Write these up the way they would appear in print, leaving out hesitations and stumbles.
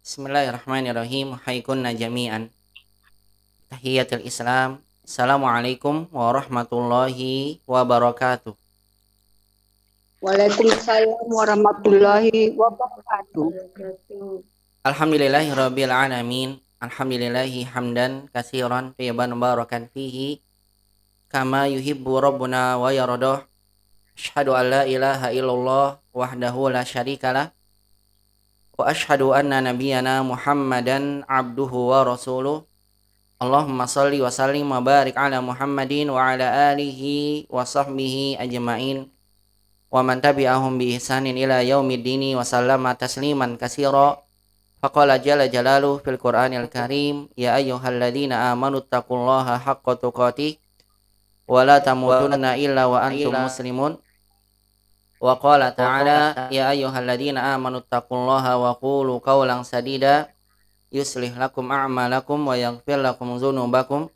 Bismillahirrahmanirrahim. Haikunna jami'an. Tahiyatul Islam. Assalamualaikum warahmatullahi wabarakatuh. Waalaikumsalam warahmatullahi wabarakatuh. Alhamdulillahirabbil alamin. Alhamdulillahi hamdan katsiran tayyiban mubarakan fihi kama yuhibbu rabbuna wa yardah. Asyhadu an la ilaha illallah wahdahu la syarikalah wa asyhadu anna nabiyyana Muhammadan abduhu wa rasuluh. Allahumma salli wa sallim wa barik ala Muhammadin wa ala alihi wa sahbihi ajma'in wa man tabi'ahum bi ihsanin ila yaumiddini wa sallama tasliman katsira. Faqala jalla jalaluhu fil Qur'anil Karim, ya ayyuhalladzina amanu taqullaha haqqa tuqatih wa la tamutunna illa wa antum muslimun. Wa qala ta'ala, ya ayyuhalladzina amanu taqullaha wa qulu qawlan sadida yuslih lakum a'malakum wa yaghfir lakum dzunubakum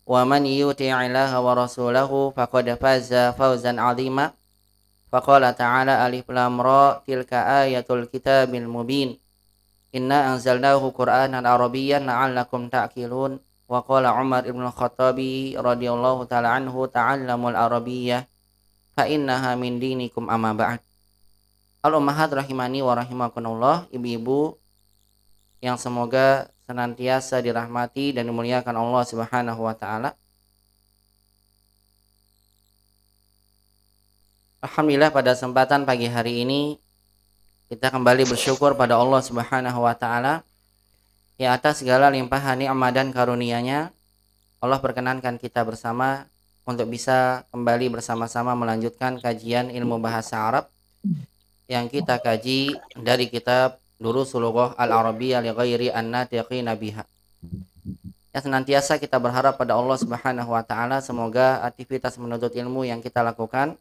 wa man yuti'illaha wa rasulahu faqad faza fawzan 'azima. Faqala ta'ala alif lam ra tilka ayatul kitabil mubin inna anzalnahu qur'anan arabiyyan la'allakum ta'qilun. Wa qala Umar ibn al-Khattabi radhiyallahu ta'ala anhu ta'allamul arabiyyah fa innaha min dinikum amma ba'd. Al-ummahat rahimani wa rahimakumullah, ibu-ibu yang semoga senantiasa dirahmati dan dimuliakan Allah Subhanahu wa taala. Alhamdulillah, pada kesempatan pagi hari ini kita kembali bersyukur pada Allah Subhanahu wa taala ya atas segala limpahan nikmat dan karunia-Nya. Allah perkenankan kita bersama untuk bisa kembali bersama-sama melanjutkan kajian ilmu bahasa Arab yang kita kaji dari kitab Durusul Lughah Al-Arabiyyah li ghairi an-natiqina biha. Ya, senantiasa kita berharap pada Allah Subhanahu wa taala semoga aktivitas menuntut ilmu yang kita lakukan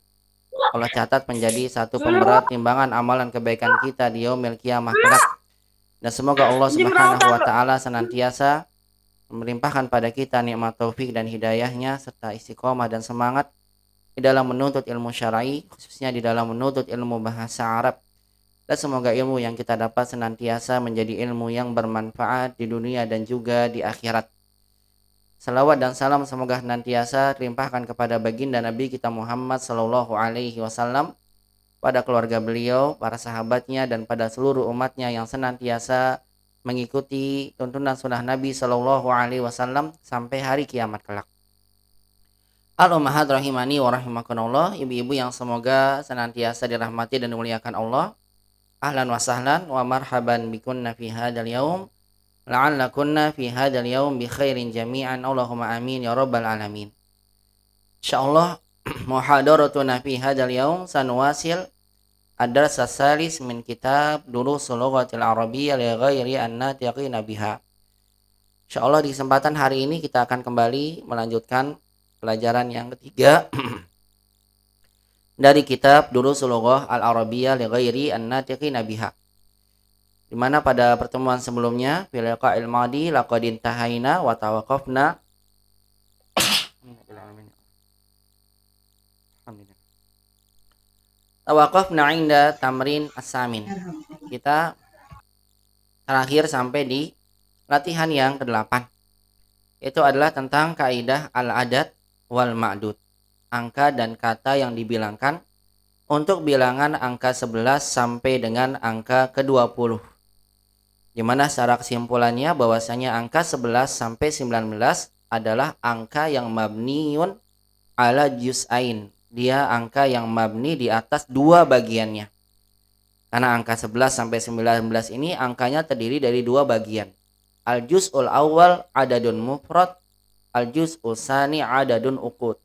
Allah catat menjadi satu pemberat timbangan amalan kebaikan kita di yaumil qiyamah kelak. Dan semoga Allah Subhanahu wa taala senantiasa melimpahkan pada kita nikmat taufik dan hidayahnya serta istiqomah dan semangat di dalam menuntut ilmu syar'i, khususnya di dalam menuntut ilmu bahasa Arab. Dan semoga ilmu yang kita dapat senantiasa menjadi ilmu yang bermanfaat di dunia dan juga di akhirat. Salawat dan salam semoga senantiasa terlimpahkan kepada baginda Nabi kita Muhammad sallallahu alaihi wasallam, pada keluarga beliau, para sahabatnya, dan pada seluruh umatnya yang senantiasa mengikuti tuntunan sunnah Nabi sallallahu alaihi wasallam sampai hari kiamat kelak. Al-ummahat rahimani wa rahimakumullah, ibu-ibu yang semoga senantiasa dirahmati dan dimuliakan Allah. Ahlan wa sahlan wa marhaban bikunna fi hadzal yaum la'allakunna fi hadzal yaum bi khairin jami'an. Allahumma amin ya rabbal alamin. Insyaallah muhadaratuna fi hadzal yaum sanuwasil ad-dars as-salis min kitab Durusul Lughatil Arabiyyah li ghairi an-natiqina biha. Insyaallah di kesempatan hari ini kita akan kembali melanjutkan pelajaran yang ketiga dari kitab Durusul Lughah Al-Arabiyyah li ghairi an-natiqina biha, di mana pada pertemuan sebelumnya fil liqa'il madi laqad intahaina wa tawaqafna inda tamrin as-samin. Kita terakhir sampai di latihan yang ke-8. Itu adalah tentang kaidah al-adad wal ma'dud, angka dan kata yang dibilangkan untuk bilangan angka 11 sampai dengan angka ke-20. Di mana secara kesimpulannya bahwasanya angka 11 sampai 19 adalah angka yang mabniun ala juz'ain. Dia angka yang mabni di atas dua bagiannya. Karena angka 11 sampai 19 ini angkanya terdiri dari dua bagian. Al-juz'ul awal adadun mufrad, al-juz'ul tsani adadun uqud.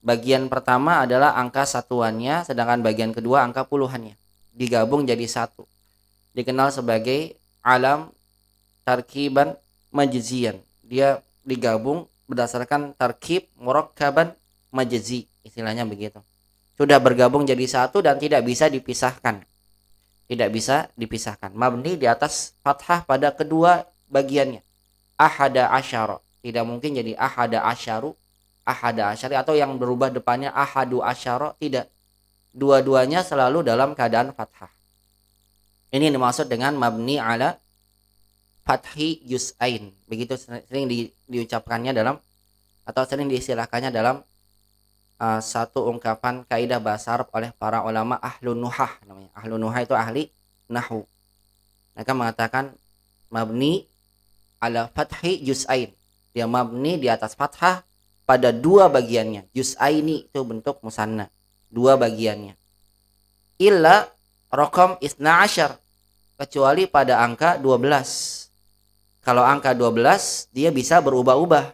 Bagian pertama adalah angka satuannya, sedangkan bagian kedua angka puluhannya. Digabung jadi satu. Dikenal sebagai alam tarkiban majziyan. Dia digabung berdasarkan tarkib murakkaban majzi, istilahnya begitu. Sudah bergabung jadi satu dan tidak bisa dipisahkan. Tidak bisa dipisahkan. Mabni di atas fathah pada kedua bagiannya. Ahada asyara. Tidak mungkin jadi ahada asyaru, ahada asyari, atau yang berubah depannya ahadu asyara. Tidak. Dua-duanya selalu dalam keadaan fathah. Ini dimaksud dengan mabni ala fathi juz'ain. Begitu sering diucapkannya dalam atau sering diistilahkannya dalam satu ungkapan kaidah bahasa Arab oleh para ulama ahlun nuhah namanya. Ahlun nuhah itu ahli nahwu. Mereka mengatakan mabni ala fathi juz'ain. Dia mabni di atas fathah pada dua bagiannya. Juz'aini itu bentuk musanna, dua bagiannya. Illa raqam isna asyar, kecuali pada angka 12. Kalau angka 12 dia bisa berubah-ubah.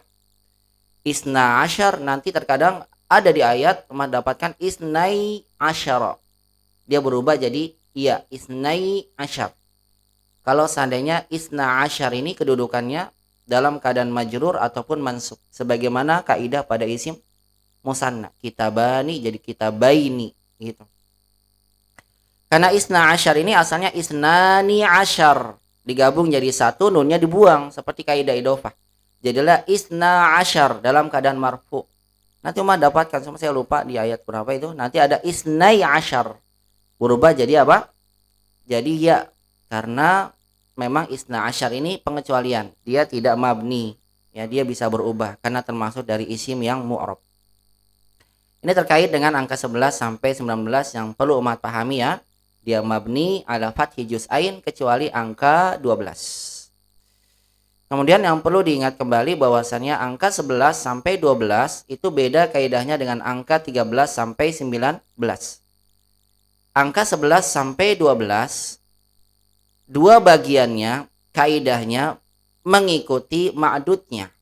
Isna asyar nanti terkadang ada di ayat mendapatkan isnai asyara. Dia berubah jadi isnai asyar. Kalau seandainya isna asyar ini kedudukannya dalam keadaan majrur ataupun mansub, sebagaimana kaidah pada isim musanna, kitabani jadi kitabaini gitu. Karena isna asyar ini asalnya isnani asyar, digabung jadi satu, nunnya dibuang seperti kaidah idhofah. Jadilah isna asyar dalam keadaan marfu. Nanti cuma dapatkan, sama saya lupa di ayat berapa itu, nanti ada isnai asyar. Berubah jadi apa? Jadi ya, karena memang isna asyar ini pengecualian, dia tidak mabni, ya, dia bisa berubah karena termasuk dari isim yang mu'rab. Ini terkait dengan angka 11 sampai 19 yang perlu umat pahami ya. Dia mabni ala fathi juz'ain kecuali angka 12. Kemudian yang perlu diingat kembali bahwasannya angka 11 sampai 12 itu beda kaidahnya dengan angka 13 sampai 19. Angka 11 sampai 12 dua bagiannya kaidahnya mengikuti ma'dudnya.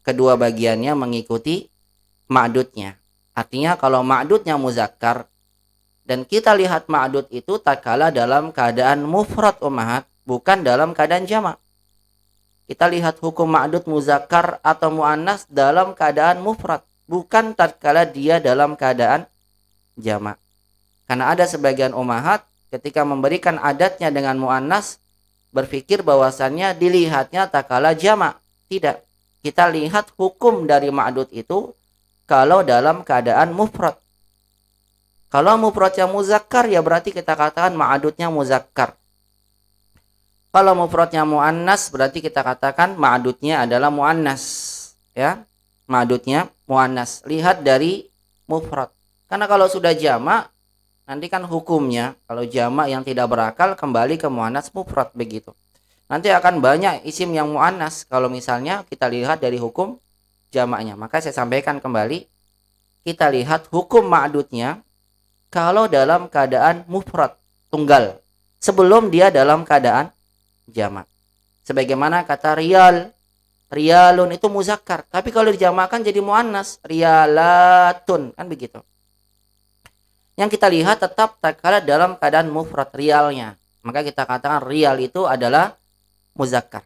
Kedua bagiannya mengikuti ma'dudnya. Artinya kalau ma'dudnya muzakkar dan kita lihat ma'dud itu tatkala dalam keadaan mufrad ummahat, bukan dalam keadaan jamak. Kita lihat hukum ma'dud muzakkar atau muannas dalam keadaan mufrad, bukan tatkala dia dalam keadaan jamak. Karena ada sebagian ummahat ketika memberikan adatnya dengan muannas berpikir bahwasannya dilihatnya tatkala jamak. Tidak. Kita lihat hukum dari ma'dud itu kalau dalam keadaan mufrad. Kalau mufradnya muzakkar ya berarti kita katakan ma'dudnya muzakkar. Kalau mufradnya muannas berarti kita katakan ma'dudnya adalah muannas, ya. Ma'dudnya muannas. Lihat dari mufrad. Karena kalau sudah jamak nanti kan hukumnya kalau jamak yang tidak berakal kembali ke muannas mufrad begitu. Nanti akan banyak isim yang muannas kalau misalnya kita lihat dari hukum jamaknya. Maka saya sampaikan kembali, kita lihat hukum ma'dudnya kalau dalam keadaan mufrad tunggal sebelum dia dalam keadaan jamak. Sebagaimana kata riyal, riyalun itu muzakkar, tapi kalau dijamakkan jadi muannas, riyalatun, kan begitu. Yang kita lihat tetap tatkala dalam keadaan mufrad riyalnya, maka kita katakan riyal itu adalah muzakkar.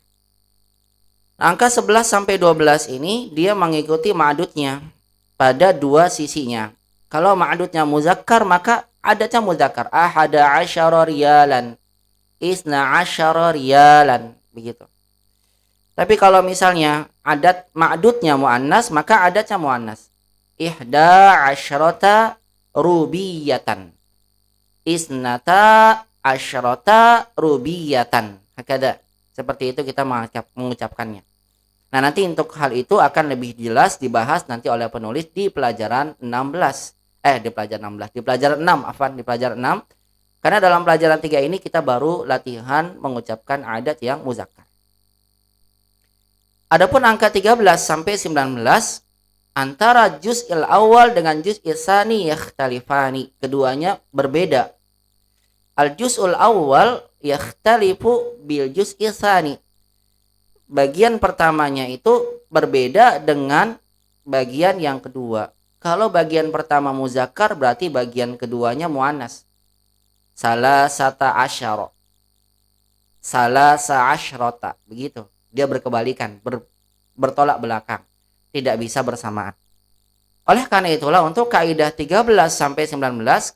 Angka 11 sampai 12 ini dia mengikuti ma'dudnya pada dua sisinya. Kalau ma'dudnya muzakkar maka adatnya muzakkar. Ahada asyara riyalan, isna asyara riyalan, begitu. Tapi kalau misalnya adat ma'dudnya muannas maka adatnya muannas. Ihda asyrata rubiyatan, isnata asyrata rubiyatan. Hakada. Seperti itu kita mengucapkannya. Nah, nanti untuk hal itu akan lebih jelas dibahas nanti oleh penulis di pelajaran 16. Di pelajaran 6, di pelajaran 6. Karena dalam pelajaran 3 ini kita baru latihan mengucapkan adat yang muzakkar. Adapun angka 13 sampai 19 antara juz'il awal dengan juz'il tsani yakhtalifani. Keduanya berbeda. Al-juz'ul awal yakhtalifu bil juz'il tsani. Bagian pertamanya itu berbeda dengan bagian yang kedua. Kalau bagian pertama muzakkar berarti bagian keduanya muannas. Salasata asyara, salasa asyrota, begitu. Dia berkebalikan, bertolak belakang, tidak bisa bersamaan. Oleh karena itulah untuk kaidah 13 sampai 19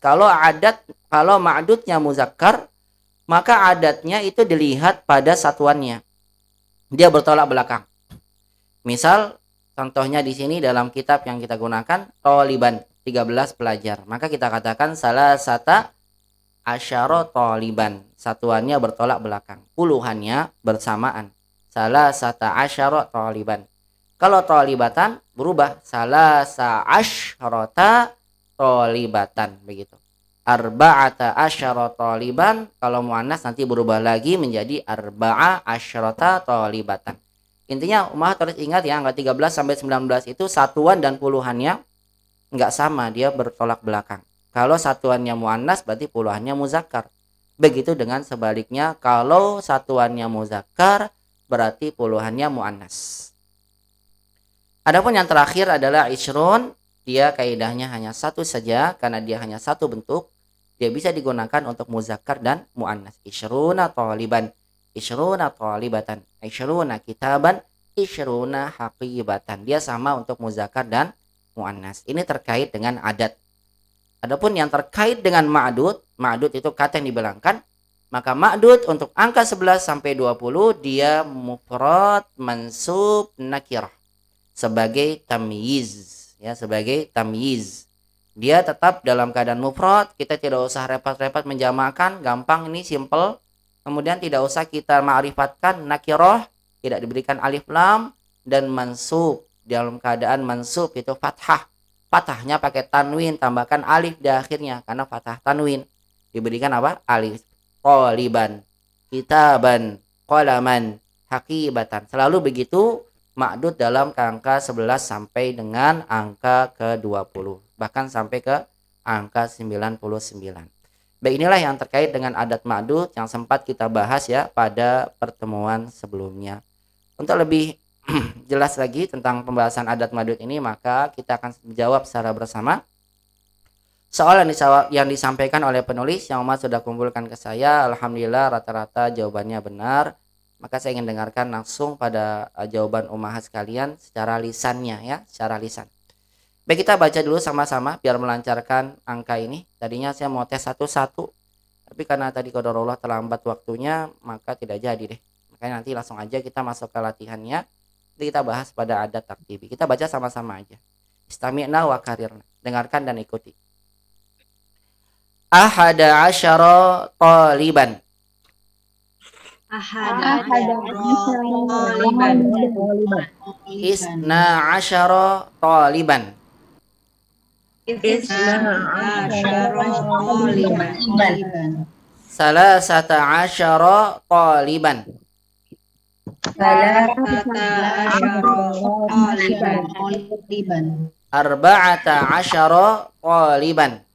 kalau ma'dudnya muzakkar maka adatnya itu dilihat pada satuannya. Dia bertolak belakang. Misal contohnya di sini dalam kitab yang kita gunakan toliban 13 pelajar, maka kita katakan salasata asyara toliban, satuannya bertolak belakang, puluhannya bersamaan. Salasata asyara taliban. Kalau talibatan berubah, salasa asyarata talibatan, begitu. Arba'ata asyara taliban, kalau muannas nanti berubah lagi menjadi arba'a asyarata talibatan. Intinya harus ingat ya, angka 13 sampai 19 itu satuan dan puluhannya enggak sama, dia bertolak belakang. Kalau satuannya muannas berarti puluhannya muzakkar. Begitu dengan sebaliknya, kalau satuannya muzakkar berarti puluhannya muannas. Adapun yang terakhir adalah isyrun, dia kaidahnya hanya satu saja karena dia hanya satu bentuk. Dia bisa digunakan untuk muzakkar dan muannas. Isyruna taliban, isyruna talibatan, isyruna kitaban, isyruna haqibatan. Dia sama untuk muzakkar dan muannas. Ini terkait dengan adat. Adapun yang terkait dengan ma'dud, ma'dud itu kata yang dibilangkan, maka ma'dud untuk angka 11 sampai 20 dia mufrad mansub nakirah sebagai tamyiz, ya, sebagai tamyiz. Dia tetap dalam keadaan mufrad, kita tidak usah repot-repot menjamakkan, gampang, ini simple. Kemudian tidak usah kita ma'rifatkan nakirah, tidak diberikan alif lam, dan mansub, dalam keadaan mansub itu fathah. Fathahnya pakai tanwin, tambahkan alif di akhirnya karena fathah tanwin. Diberikan apa? Alif. Qaliban, kitaban, qalaman, haqibatan. Selalu begitu ma'dud dalam angka 11 sampai dengan angka ke-20. Bahkan sampai ke angka 99. Baik, inilah yang terkait dengan adat ma'dud yang sempat kita bahas ya pada pertemuan sebelumnya. Untuk lebih jelas lagi tentang pembahasan adat ma'dud ini, maka kita akan menjawab secara bersama soal yang disampaikan oleh penulis yang Umar sudah kumpulkan ke saya. Alhamdulillah rata-rata jawabannya benar. Maka saya ingin dengarkan langsung pada jawaban ummahat sekalian secara lisannya ya, secara lisan. Baik, kita baca dulu sama-sama biar melancarkan angka ini. Tadinya saya mau tes satu-satu, tapi karena tadi qadarullah terlambat waktunya, maka tidak jadi deh. Makanya nanti langsung aja kita masuk ke latihannya. Nanti kita bahas pada adat tartibi. Kita baca sama-sama aja. Istami'na wa karirna. Dengarkan dan ikuti. Ahada asyara taliban. Ahada taliban. Isna asyara taliban. Isna asyara taliban. Salasata asyara taliban. Salasata asyara taliban. Arba'ata asyara taliban.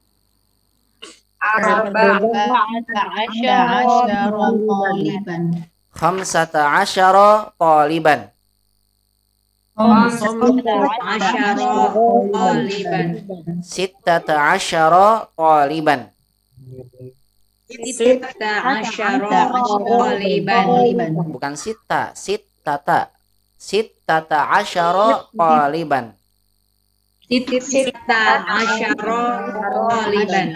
Arba'ata asyara taliban. Khamsata asyara taliban. Khamsata asyara taliban. Sittata asyara taliban. Sitta asyara taliban. Bukan sitta, sittata. Sittata asyara taliban. Sitta asyara taliban.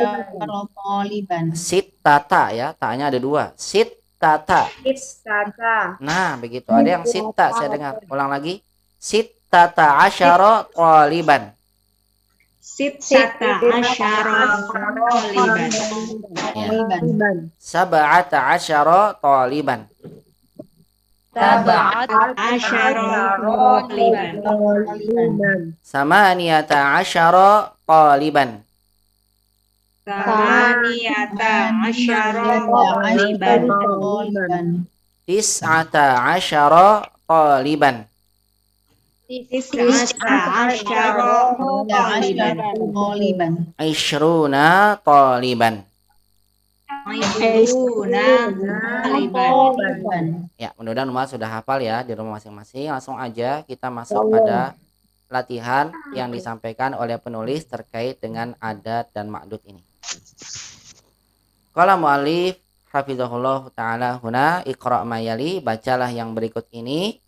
Sittata ya, taknya ada dua. Sittata. Nah, begitu. Ada yang sitta, saya dengar. Ulang lagi. Sittata asyara taliban. Sittata asyara taliban. Sab'ata asyara taliban. Sab'at asyara taliban. Samaniyata asyara taliban. Samaniyata asyara taliban. Tis'ata asyara taliban. Tis'ata asyara taliban. Ishruna taliban. Ishruna taliban. Ya, mudah-mudahan rumah sudah hafal ya di rumah masing-masing. Langsung aja kita masuk pada latihan yang disampaikan oleh penulis terkait dengan adat dan ma'dud ini. Qala mu'allif hafizahullah ta'ala huna iqra' ma yali, bacalah yang berikut ini.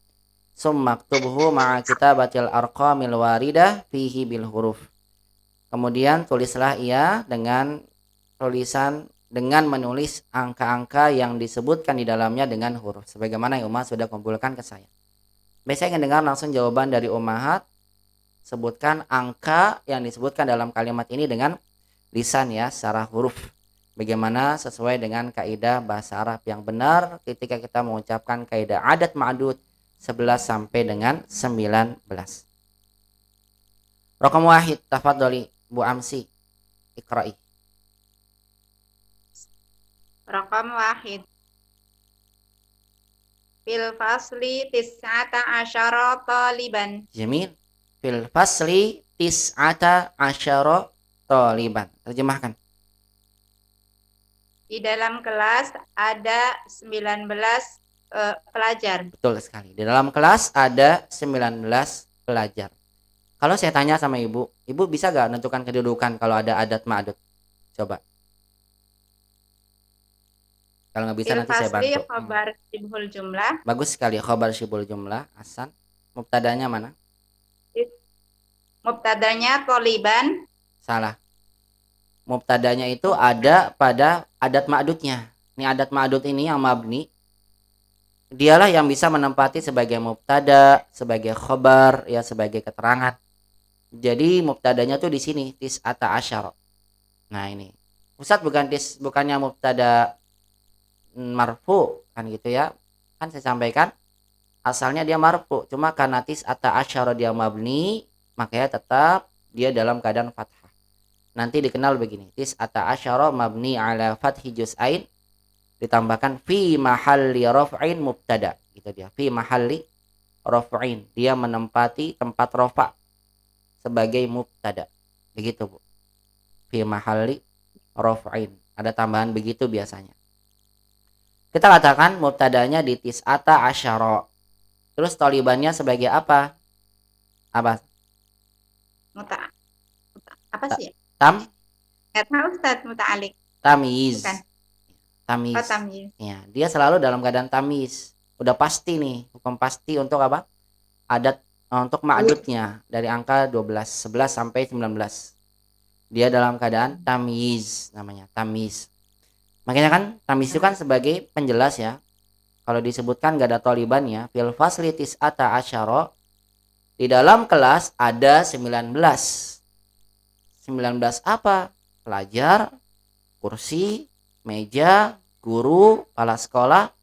Summaktubhu ma'a kitabatil arqamil waridah fihi bil huruf. Kemudian tulislah ia dengan tulisan dengan menulis angka-angka yang disebutkan di dalamnya dengan huruf sebagaimana yang Umar sudah kumpulkan ke saya. Biasanya ingin dengar langsung jawaban dari ummahat. Sebutkan angka yang disebutkan dalam kalimat ini dengan lisan ya, secara huruf. Bagaimana sesuai dengan kaidah bahasa Arab yang benar ketika kita mengucapkan kaidah adat ma'dud 11 sampai dengan 19. Raqam wahid, tafadholi Bu Amsi, iqra'i. Raqam wahid. Fil fasli tis'ata asyara taliban. Jamil. Fil fasli tis'ata asyara taliban. Terjemahkan. Di dalam kelas ada 19 pelajar. Betul sekali. Di dalam kelas ada 19 pelajar. Kalau saya tanya sama ibu, ibu bisa gak menentukan kedudukan kalau ada adat ma'dud? Coba. Kalau nggak bisa Fil nanti saya fasli bantu. khabar syibhul jumlah. Bagus sekali, khabar syibhul jumlah. Hasan. Mubtadanya mana? Mubtadanya taliban. Salah. Mubtadanya itu ada pada adat ma'dudnya. Ini adat ma'dud ini yang mabni. Dialah yang bisa menempati sebagai mubtada, sebagai khabar, ya sebagai keterangan. Jadi mubtadanya tuh di sini tis'ata asyara. Nah ini. Ustadz bukannya mubtada marfu kan gitu ya. Kan saya sampaikan asalnya dia marfu, cuma karena tis'ata asyara dia mabni, makanya tetap dia dalam keadaan fathah. Nanti dikenal begini, tis'ata asyara mabni ala fathi juz'ain ditambahkan fi mahalli raf'in mubtada. Gitu dia, fi mahalli raf'in. Dia menempati tempat rafa sebagai mubtada. Begitu, Bu. Fi mahalli raf'in. Ada tambahan begitu biasanya. Kita katakan mubtadanya di tis'ata asyara. Terus talibannya sebagai apa? Apa? Apa sih? Tam? Nggak tahu Ustaz, muta'alik. Tamyiz. Bukan. Tamyiz. Oh, tamyiz. Ya, dia selalu dalam keadaan tamyiz. Udah pasti nih, hukum pasti untuk apa? Adat untuk ma'dudnya dari angka 12, 11 sampai 19. Dia dalam keadaan tamyiz namanya, tamyiz. Makanya kan tamyiz itu kan sebagai penjelas ya. Kalau disebutkan gak ada talibannya, fil fasli tis'ata asyara, di dalam kelas ada 19. 19 apa? Pelajar, kursi, meja, guru, kepala sekolah.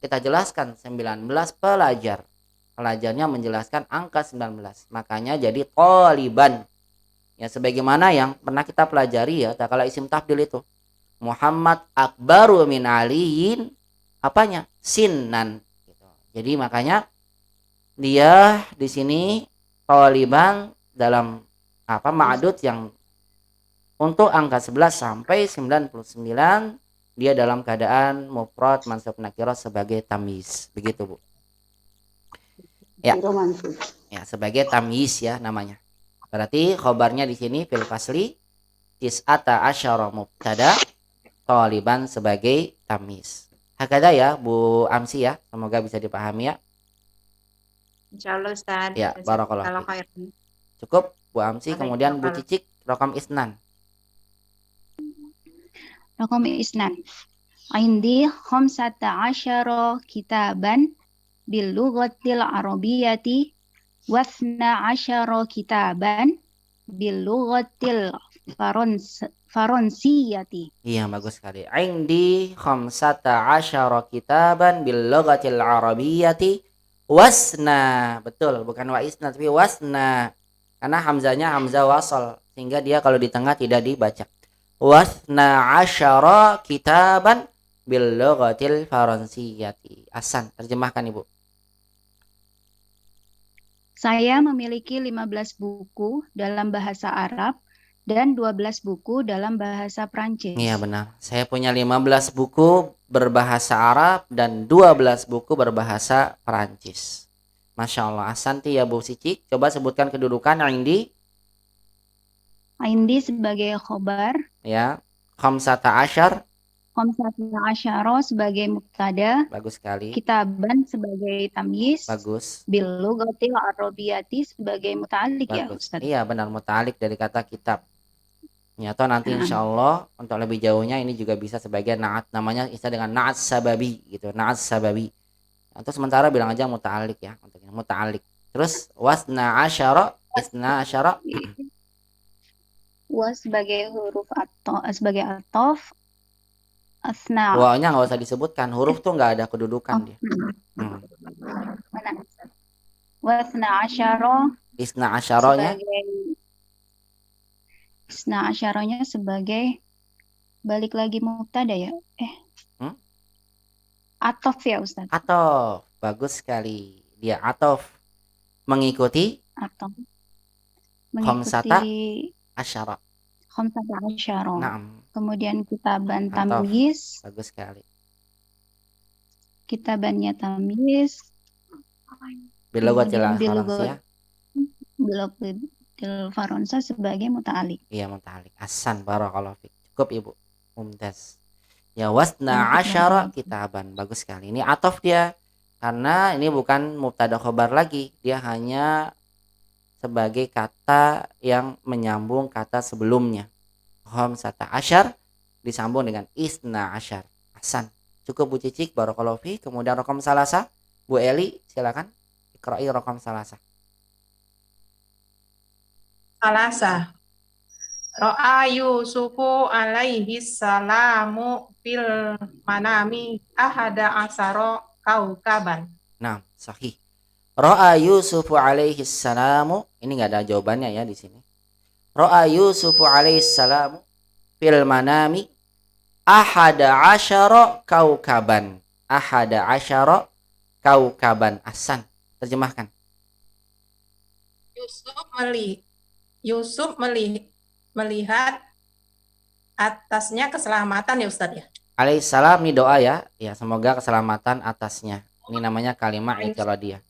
Kita jelaskan 19 pelajar. Pelajarnya menjelaskan angka 19. Makanya jadi taliban. Ya sebagaimana yang pernah kita pelajari ya, kalau isim tafdil itu. Muhammad akbaru min aliyin, apanya? Sinnan. Gitu. Jadi makanya dia di sini taliban dalam apa ma'dud yang untuk angka 11 sampai 99 dia dalam keadaan mufrad mansub nakirah sebagai tamyiz. Begitu, Bu. Ya. Ya, sebagai tamyiz ya namanya. Berarti khobarnya di sini fil fasli tis'ata asyara mubtada, taliban sebagai tamyiz. Hakada ya Bu Amsi ya, semoga bisa dipahami ya. Insyaallah Ustaz. Ya, barakallahu fiik. Cukup Bu Amsi, kemudian Bu Cicik raqam isnan. Raqam isnan. Indi khamsata asyara kitaban bil lughatil arabiyyati wasna asyara kitaban bil lughatil faransiyati. Iya, bagus sekali. Indi khamsata asyara kitaban bil lughatil arabiyyati wasna. Betul, bukan wa isna tapi wasna. Karena hamzanya hamzah wasal sehingga dia kalau di tengah tidak dibaca. Wasna asyara kitaban bil lughatil faransiyati. Hasan, terjemahkan Ibu. Saya memiliki 15 buku dalam bahasa Arab dan 12 buku dalam bahasa Prancis. Iya benar. Saya punya 15 buku berbahasa Arab dan 12 buku berbahasa Prancis. Masya Allah. Asanti ya Bu Cicik. Coba sebutkan kedudukan Indi. Indi sebagai khobar. Ya. Khamsata asyar. Khamsata asyara sebagai mubtada. Bagus sekali. Kitaban sebagai tamyiz. Bagus. Bil lughatil arabiyyati sebagai muta'alliq ya Ustaz. Iya benar, muta'alliq dari kata kitab. Ya, atau nanti insya Allah untuk lebih jauhnya ini juga bisa sebagai na'at, namanya istilah dengan na'at sababi gitu, na'at sababi. Atau sementara bilang aja muta'alliq ya, untuk muta'alliq. Terus wasna asyara, isna asyara. Was sebagai huruf atau sebagai atof, Asna. Wawnya nggak usah disebutkan, huruf tuh nggak ada kedudukan Oh, dia. Hmm. mana? Wasna asyara Isna asyaronya sebagai isna asyaranya sebagai balik lagi mubtada ya. hmm? Atof ya Ustaz. Atof, bagus sekali. Dia atof mengikuti Atof khamsata mengikuti asyara. khamsata asyara. Naam, Kemudian kitaban atof, tamyiz, bagus sekali. kitabannya tamyiz, Bilughatil kemudian Faransiyah, biloghatil faronsa sebagai muta'alik. iya muta'alliq. Ahsan, barakallahu fik. Cukup Ibu. Mumtaz. Ya wasna Untuk asyara nanti. kitaban, bagus sekali. Ini atof dia. Karena ini bukan mubtada khobar lagi, dia hanya sebagai kata yang menyambung kata sebelumnya. Khamsata asyar disambung dengan isna asyar. Ahsan. Cukup Bu Cicik, barakallahu fi. Kemudian raqam salasa, Bu Eli, silakan. Iqra'i raqam salasa. Salasa. Ro'a Yusufu alaihi salamu fil manami ahada asaro kaukaban. Nah, sahih. Ra'a Yusufu alaihi salamu, ini nggak ada jawabannya ya di sini. Ra'a Yusufu alaihi salamu fil manami ahada asyara kaukaban. Ahada asyara kaukaban. Ahsan. Terjemahkan. Yusuf melihat atasnya keselamatan ya Ustadz ya. Alaihi salam ini doa ya. Ya, semoga keselamatan atasnya. Ini namanya kalimat i'tiradiyah.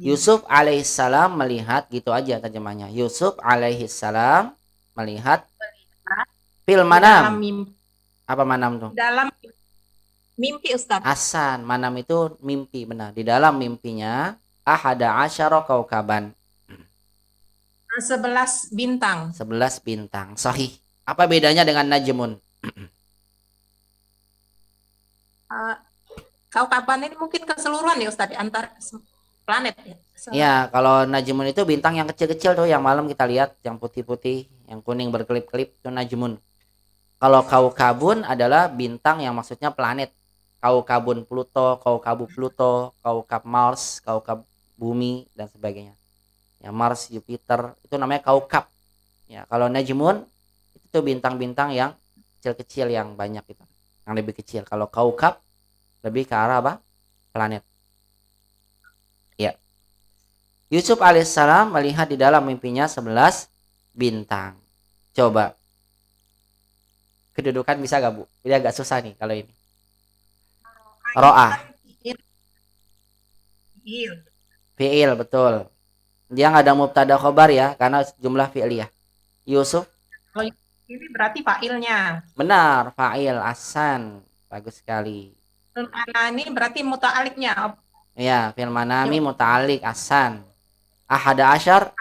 Yusuf alaihissalam melihat, gitu aja terjemahnya. Yusuf alaihissalam melihat fil Dalam manam. mimpi, Apa manam tuh? dalam mimpi Ustadz. Hasan, manam itu mimpi, benar. Di dalam mimpinya ahada asyara kaukaban. 11 bintang. 11 bintang. Sahih. Apa bedanya dengan najmun? Kaukaban ini mungkin keseluruhan ya Ustadz antar planet ya. Ya, kalau najmun itu bintang yang kecil-kecil tuh yang malam kita lihat, yang putih-putih, yang kuning berkelip-kelip itu najmun. Kalau kaukabun adalah bintang yang maksudnya planet. Kaukabun Pluto, kaukabu Pluto, kaukab Mars, kaukab bumi dan sebagainya. Ya, Mars, Jupiter itu namanya kaukab. Ya, kalau najmun itu bintang-bintang yang kecil-kecil yang banyak itu, yang lebih kecil. Kalau kaukab lebih ke arah apa? Planet. Ya. Yusuf alaihissalam melihat di dalam mimpinya 11 bintang. Coba. Kedudukan bisa gak Bu? Ini agak susah nih kalau ini. Ro'ah. Fi'il, betul. Dia nggak ada mubtada khobar ya, karena jumlah fi'liyah. Yusuf. Ini berarti fa'ilnya. Benar, fa'il, ahsan. Bagus sekali. Ini berarti muta'aliknya. Ya, fil manami muta'alliq, ahsan. Ahada asyar.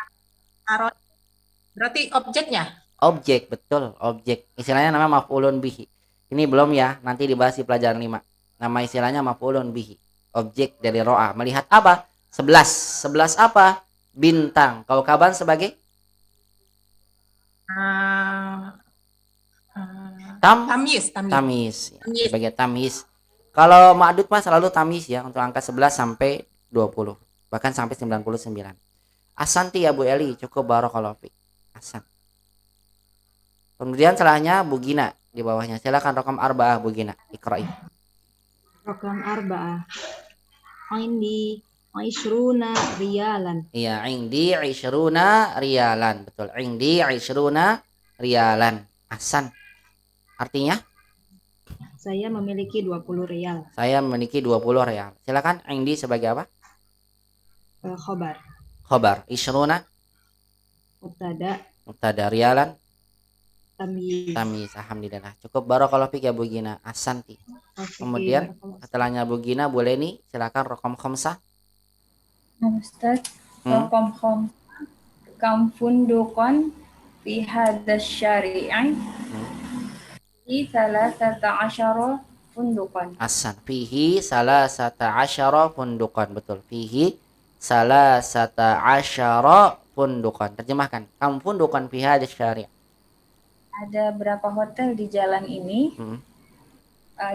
Berarti objeknya. Objek, betul, objek. Istilahnya nama maf'ulun bihi. Ini belum ya, nanti dibahas di pelajaran 5. Nama istilahnya maf'ulun bihi. Objek dari ro'a. Melihat apa? 11. 11 apa? Bintang. Kaukaban sebagai? Tamyiz. Tamyiz. Ya, sebagai tamyiz. Kalau ma'dud mah selalu tamyiz ya, untuk angka 11 sampai 20. Bahkan sampai 99. Asanti ya Bu Eli, cukup barakallahu fiik. Asan. Kemudian setelahnya Bu Gina di bawahnya. Silakan raqam arba'ah Bu Gina. Iqra'i. Raqam arba'ah. Indi Aishruna riyalan. Iya, indi 20 riyalan. Betul. Indi 20 riyalan. Ahsan. Artinya? Saya memiliki 20 rial. Saya memiliki 20 rial. Silakan indi sebagai apa? Khobar. Khobar. 20 mubtada riyalan. Tamyiz. Alhamdulillah. Cukup barakallahu fik ya Bu Gina. Ahsanti. Kemudian setelahnya Bu Gina boleh nih silakan raqam khamsah. Ustaz, raqam khamsah kam funduqan fi hadha syari'i fi 13 funduqan. Ahsan. Fihi 13 funduqan. Betul. Fihi 13 funduqan. Terjemahkan. Kam funduqan fi hadha syari'. Ada berapa hotel di jalan ini?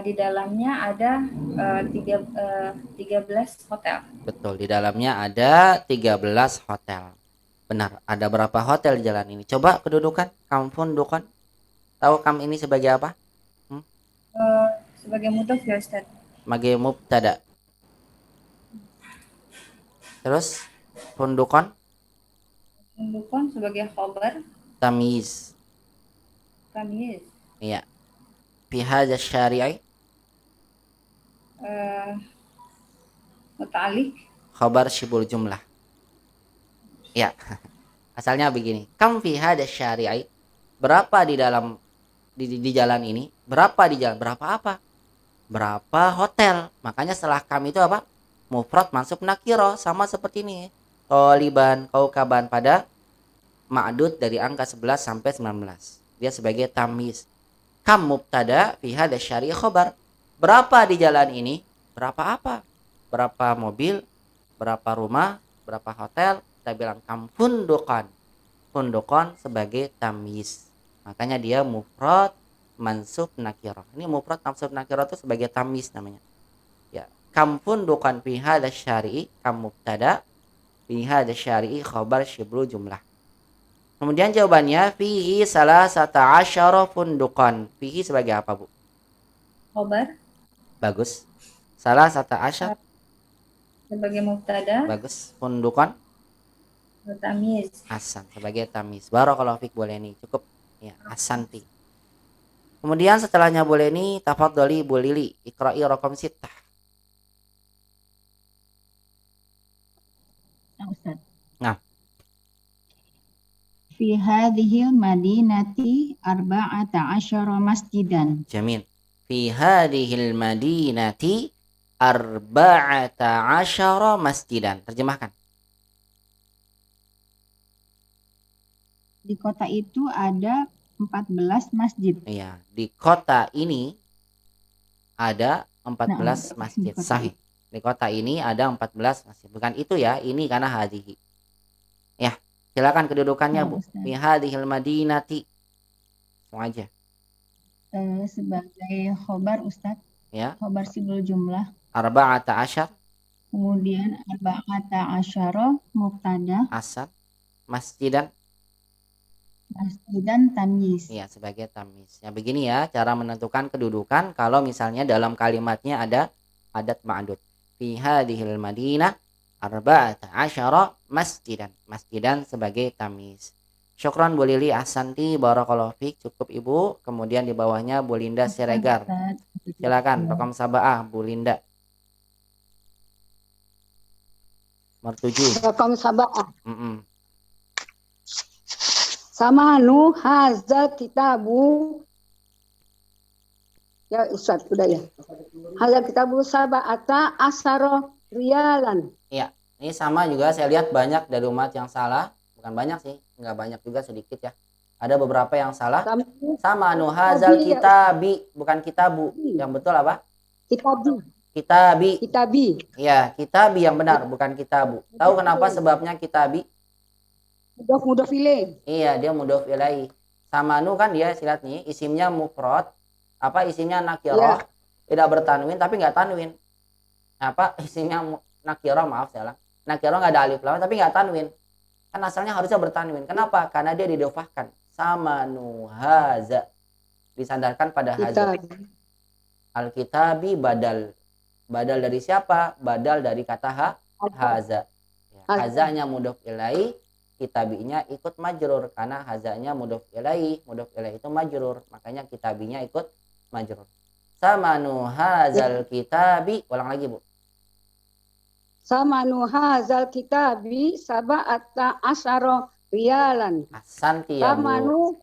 di dalamnya ada 13 hotel. Betul, di dalamnya ada 13 hotel. Benar, ada berapa hotel di jalan ini? Coba kedudukan, kam fundukon. Tahu kam ini sebagai apa? Sebagai mudhof ya Ustaz. Sebagai mubtada. Terus fundukon, Fundukon sebagai khabar. tamyiz. Tamyiz. Iya. Fi hadzal syari'i Muta'alliq. khabar syibul jumlah. Ya. Asalnya begini. Kam fi hadzal syari'i? Berapa di dalam di jalan ini? Berapa di jalan? Berapa apa? Berapa hotel? Makanya setelah kam itu apa? Mufrad masuk nakiro, sama seperti ini. Toliban, kaukaban pada ma'dud dari angka 11 sampai 19. Dia sebagai tamyiz. Kam mubtada fi hadzal syari'i khabar. Berapa di jalan ini? Berapa apa? Berapa mobil? Berapa rumah? Berapa hotel? Kita bilang kam fundukan. Fundukan sebagai tamyiz. Makanya dia mufrad mansub nakirah. Ini mufrad mansub nakirah itu sebagai tamyiz namanya. Ya, kam fundukan fi hadzal syari'i, kam mubtada fi hadzal syari'i khabar syibul jumlah. Kemudian jawabannya fihi salasata asyara fundukan. Fihi sebagai apa, Bu? Khabar Bagus. Salasata asyar sebagai mubtada. bagus. Fundukan Tamyiz. hasan sebagai tamyiz. Barakallahu fik, boleh nih. Cukup. Ya, asanti. Kemudian setelahnya boleh nih tafadhali Bu Lili, iqra'i raqam 6. Ustaz. Nah. Fi hadhil madinati arba'ata asyara masjidan. Jamil. Fi hadhil madinati arba'ata asyara masjidan. Terjemahkan. Di kota itu ada 14 masjid. Iya, di kota ini ada 14 masjid. di kota Sahih. Di kota ini ada 14 masjid. Bukan itu ya, ini karena hadhihi. Ya, silakan kedudukannya, Bu. Ustaz. Fi hadhil madinati. Langsung aja. Sebagai khobar Ustaz. Ya. Khobar sibul jumlah. Arba'ata asyar Kemudian arba'ata asyara mubtada. asar masjidan. Masjidan tamyiz. Iya, sebagai tamyiz. Ya, begini ya cara menentukan kedudukan kalau misalnya dalam kalimatnya ada adat ma'dud. Fi hadhil madinah arba'ata asyara masjidan. Masjidan sebagai tamyiz. Syukran Bu Lili ahsanti barakallahu fik. Cukup Ibu. Kemudian di bawahnya Bu Linda Siregar. Silakan raqam sab'ah Bu Linda. Nomor 7. Rakam sabah. Mm-mm. Sama hazal kitabu. Ya Ustaz, udah ya. Hazal kitabu sab'ata asyara riyalan. Iya, ini sama juga saya lihat banyak dari umat yang salah. Bukan banyak sih, nggak banyak juga, sedikit ya. Ada beberapa yang salah. Sama hazal kitabi, bukan kitabu. Yang betul apa? Kitabi. Kitabi. Kitabi. Iya, kitabi yang benar, bukan kitabu. Tahu kenapa sebabnya kitabi? Mudhof ilaih. Iya, dia mudhof ilaih. Samanu kan dia silat nih, isimnya mufrad, apa isimnya nakirah, tidak bertanwin tapi nggak tanwin. Apa isimnya nakirah, maaf salah. Nakirah nggak ada alif lam tapi nggak tanwin. Kan asalnya harusnya bertanwin. Kenapa? Karena dia didofahkan. Samanu haza. Disandarkan pada haza. Al-kitabi badal. Badal dari siapa? Badal dari kata haza. Ya, hazanya mudhof ilaih. Kitabinya ikut majrur karena hazanya mudhof ilaih itu majrur, makanya kitabinya ikut majrur. Samanu hazal kitabi, ulang lagi Bu. Samanu hazal kitabi sab'ata asyara riyalan. Ahsanti ya Bu. Samanu.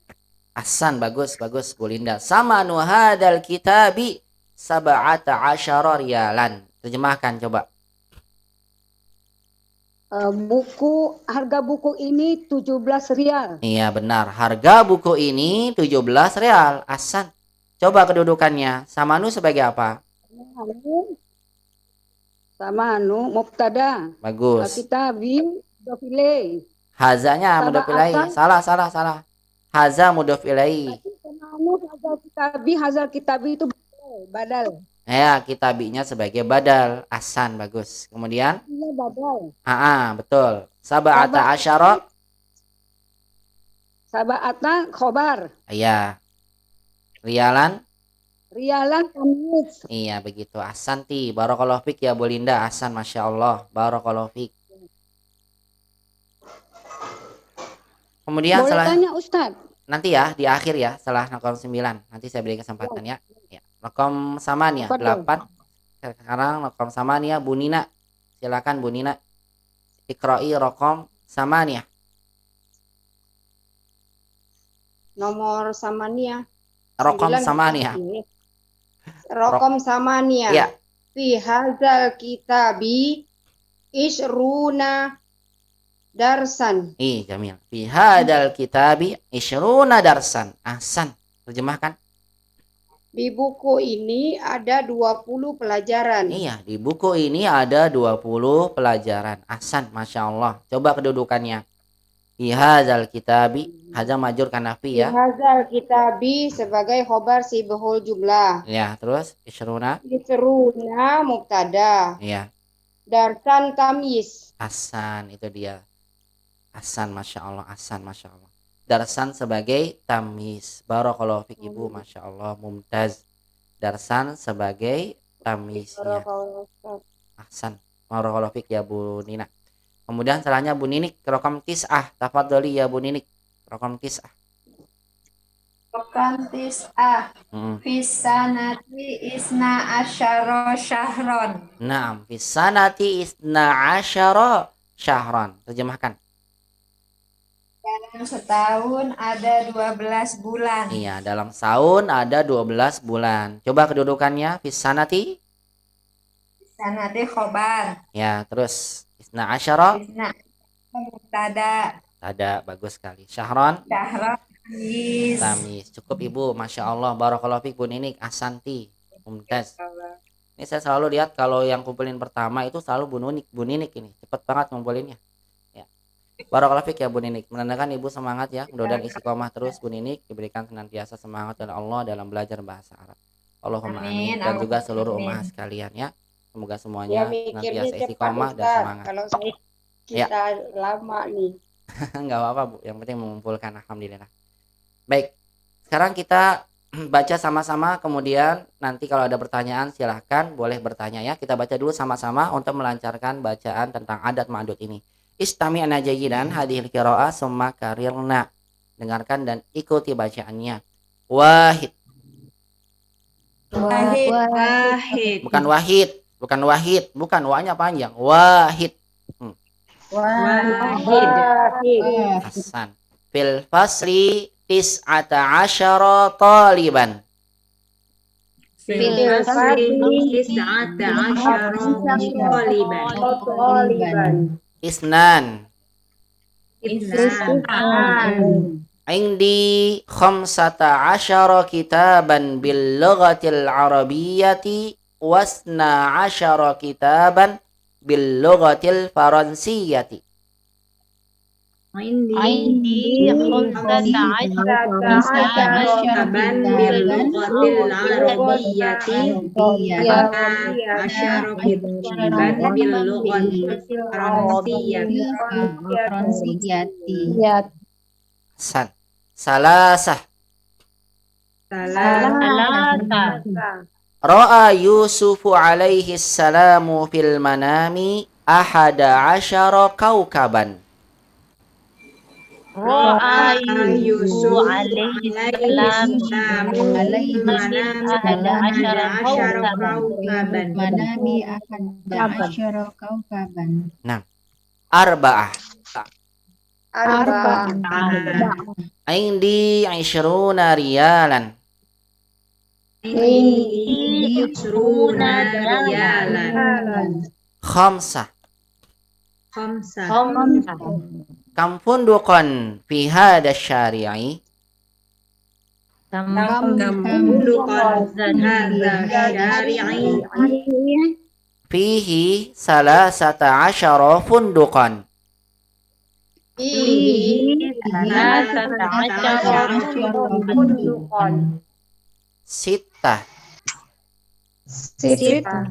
Ahsan, bagus Bu Linda. Samanu hadzal kitabi sab'ata asyara riyalan. Terjemahkan coba. Harga buku ini 17 rial. Iya benar, harga buku ini 17 real. Ahsan. Coba kedudukannya. Samanu sebagai apa? Samanu mubtada. Bagus. Kitabi mudhof ilaih. Hazanya mudhof ilaih. Salah. Haza mudhof ilaih. Samanu hazal kitabi itu Badal. Ya, kitabinya sebagai badal. Ahsan, bagus. Kemudian, Iya, badal. betul. Sab'ata asyara. Sab'ata khobar. Iya. Riyalan. Riyalan tamyiz. Iya, begitu. Ahsanti. Barakallahu fik ya Bu Linda. Ahsan, Masya Allah. Barakallahu fik. Kemudian Boleh setelah tanya Ustadz? nanti ya di akhir ya setelah rokam 9 nanti saya beri kesempatan ya. Ya. Rokam samaniyah Apa tuh? 8. Sekarang rokam samaniyah Bu Nina. Silakan Bu Nina. Iqra'i rokam samaniyah. Nomor samania. Rokam 9 samaniyah. ini. Rokom samania. Ya. Fi hadzal kitabi isruna darsan. Jamil. Fi hadal kitabi isyruna darsan. Ahsan. Terjemahkan. Di buku ini ada 20 pelajaran. Iya, di buku ini ada 20 pelajaran. Ahsan, Masya Allah. Coba kedudukannya. Fi hadzal kitabi, hadza majur kanafi Fi ya. hadzal kitabi sebagai khobar sibhul jumlah. Ya, terus isyruna. Isruna mubtada. Iya. Darsan tamyiz. Ahsan, itu dia. Ahsan, Masya Allah. Ahsan, Masya Allah. Darsan sebagai tamyiz. Barakallahu fik Ibu, Masya Allah. Mumtaz. Darsan sebagai tamyiz. Ya. Ahsan. Barakallahu fik ya Bu Nina. Kemudian setelahnya Bu Ninik. Rokam tis'ah. Tafadholi ya Bu Ninik. Rokam tis'ah. Rokam tis'ah. Fisanati isna asyara syahron. Naam. Fisanati isna asyara syahron. Terjemahkan. Dalam setahun ada 12 bulan. Iya, dalam setahun ada 12 bulan. Coba kedudukannya. Fisanati. Fisanati khobar. Ya, terus isna asyara. Isna mubtada. Ada, bagus sekali. Syahron. Syahron tamyiz. Tamis. Cukup Ibu, Masya Allah. Barakallahu fiik Bu Ninik. Ahsanti. Mumtaz. Ini saya selalu lihat kalau yang kumpulin pertama itu selalu Bu Ninik ini. Cepet banget ngumpulinnya. Ya. Barakallahu fiik ya Bu Ninik. Menandakan Ibu semangat ya. Mudah-mudahan istiqomah terus Bu Ninik. Diberikan senantiasa semangat oleh Allah dalam belajar bahasa Arab. Allahumma amin. Dan juga seluruh umat sekalian ya. Semoga semuanya senantiasa istiqomah dan semangat. Kalau saya kita lama nih. Enggak apa-apa Bu. Yang penting mengumpulkan. Alhamdulillah. Baik. Sekarang kita baca sama-sama, kemudian nanti kalau ada pertanyaan silahkan boleh bertanya ya. Kita baca dulu sama-sama untuk melancarkan bacaan tentang adat ma'dud ini. Istami'na jayyidan hadhil qira'ah summa karirna. Dengarkan dan ikuti bacaannya. Wahid. Wahid. Bukan wahid, bukan wahid, bukan wa-nya panjang. Wahid. Wahid. Hasan. Fil fasli tis'ata asyara taliban. Fil fasli tis'ata asyara taliban. Isnan. Isnan. Indi khamsata asyara kitaban bil lughatil arabiyyati wasna asyara kitaban bil lughatil faransiyati. Indi khamsata asyara kitaban bil lughatil arabiyyati asyara kitaban bil lughatil faransiyati. San. Salasah. Ra'a Yusufu alaihi salamu fil manami ahada asyara kaukaban. Ra'a Yusuf alaihi salam alaihi asyara kaukaban. Manami asyara kaukaban. Arba'ah. Arba'ah. Indi 20 riyalan. Khamsah. Kam funduqan fi hada syari'i. Fihi salasata asyara funduqan. Sittah. Sita.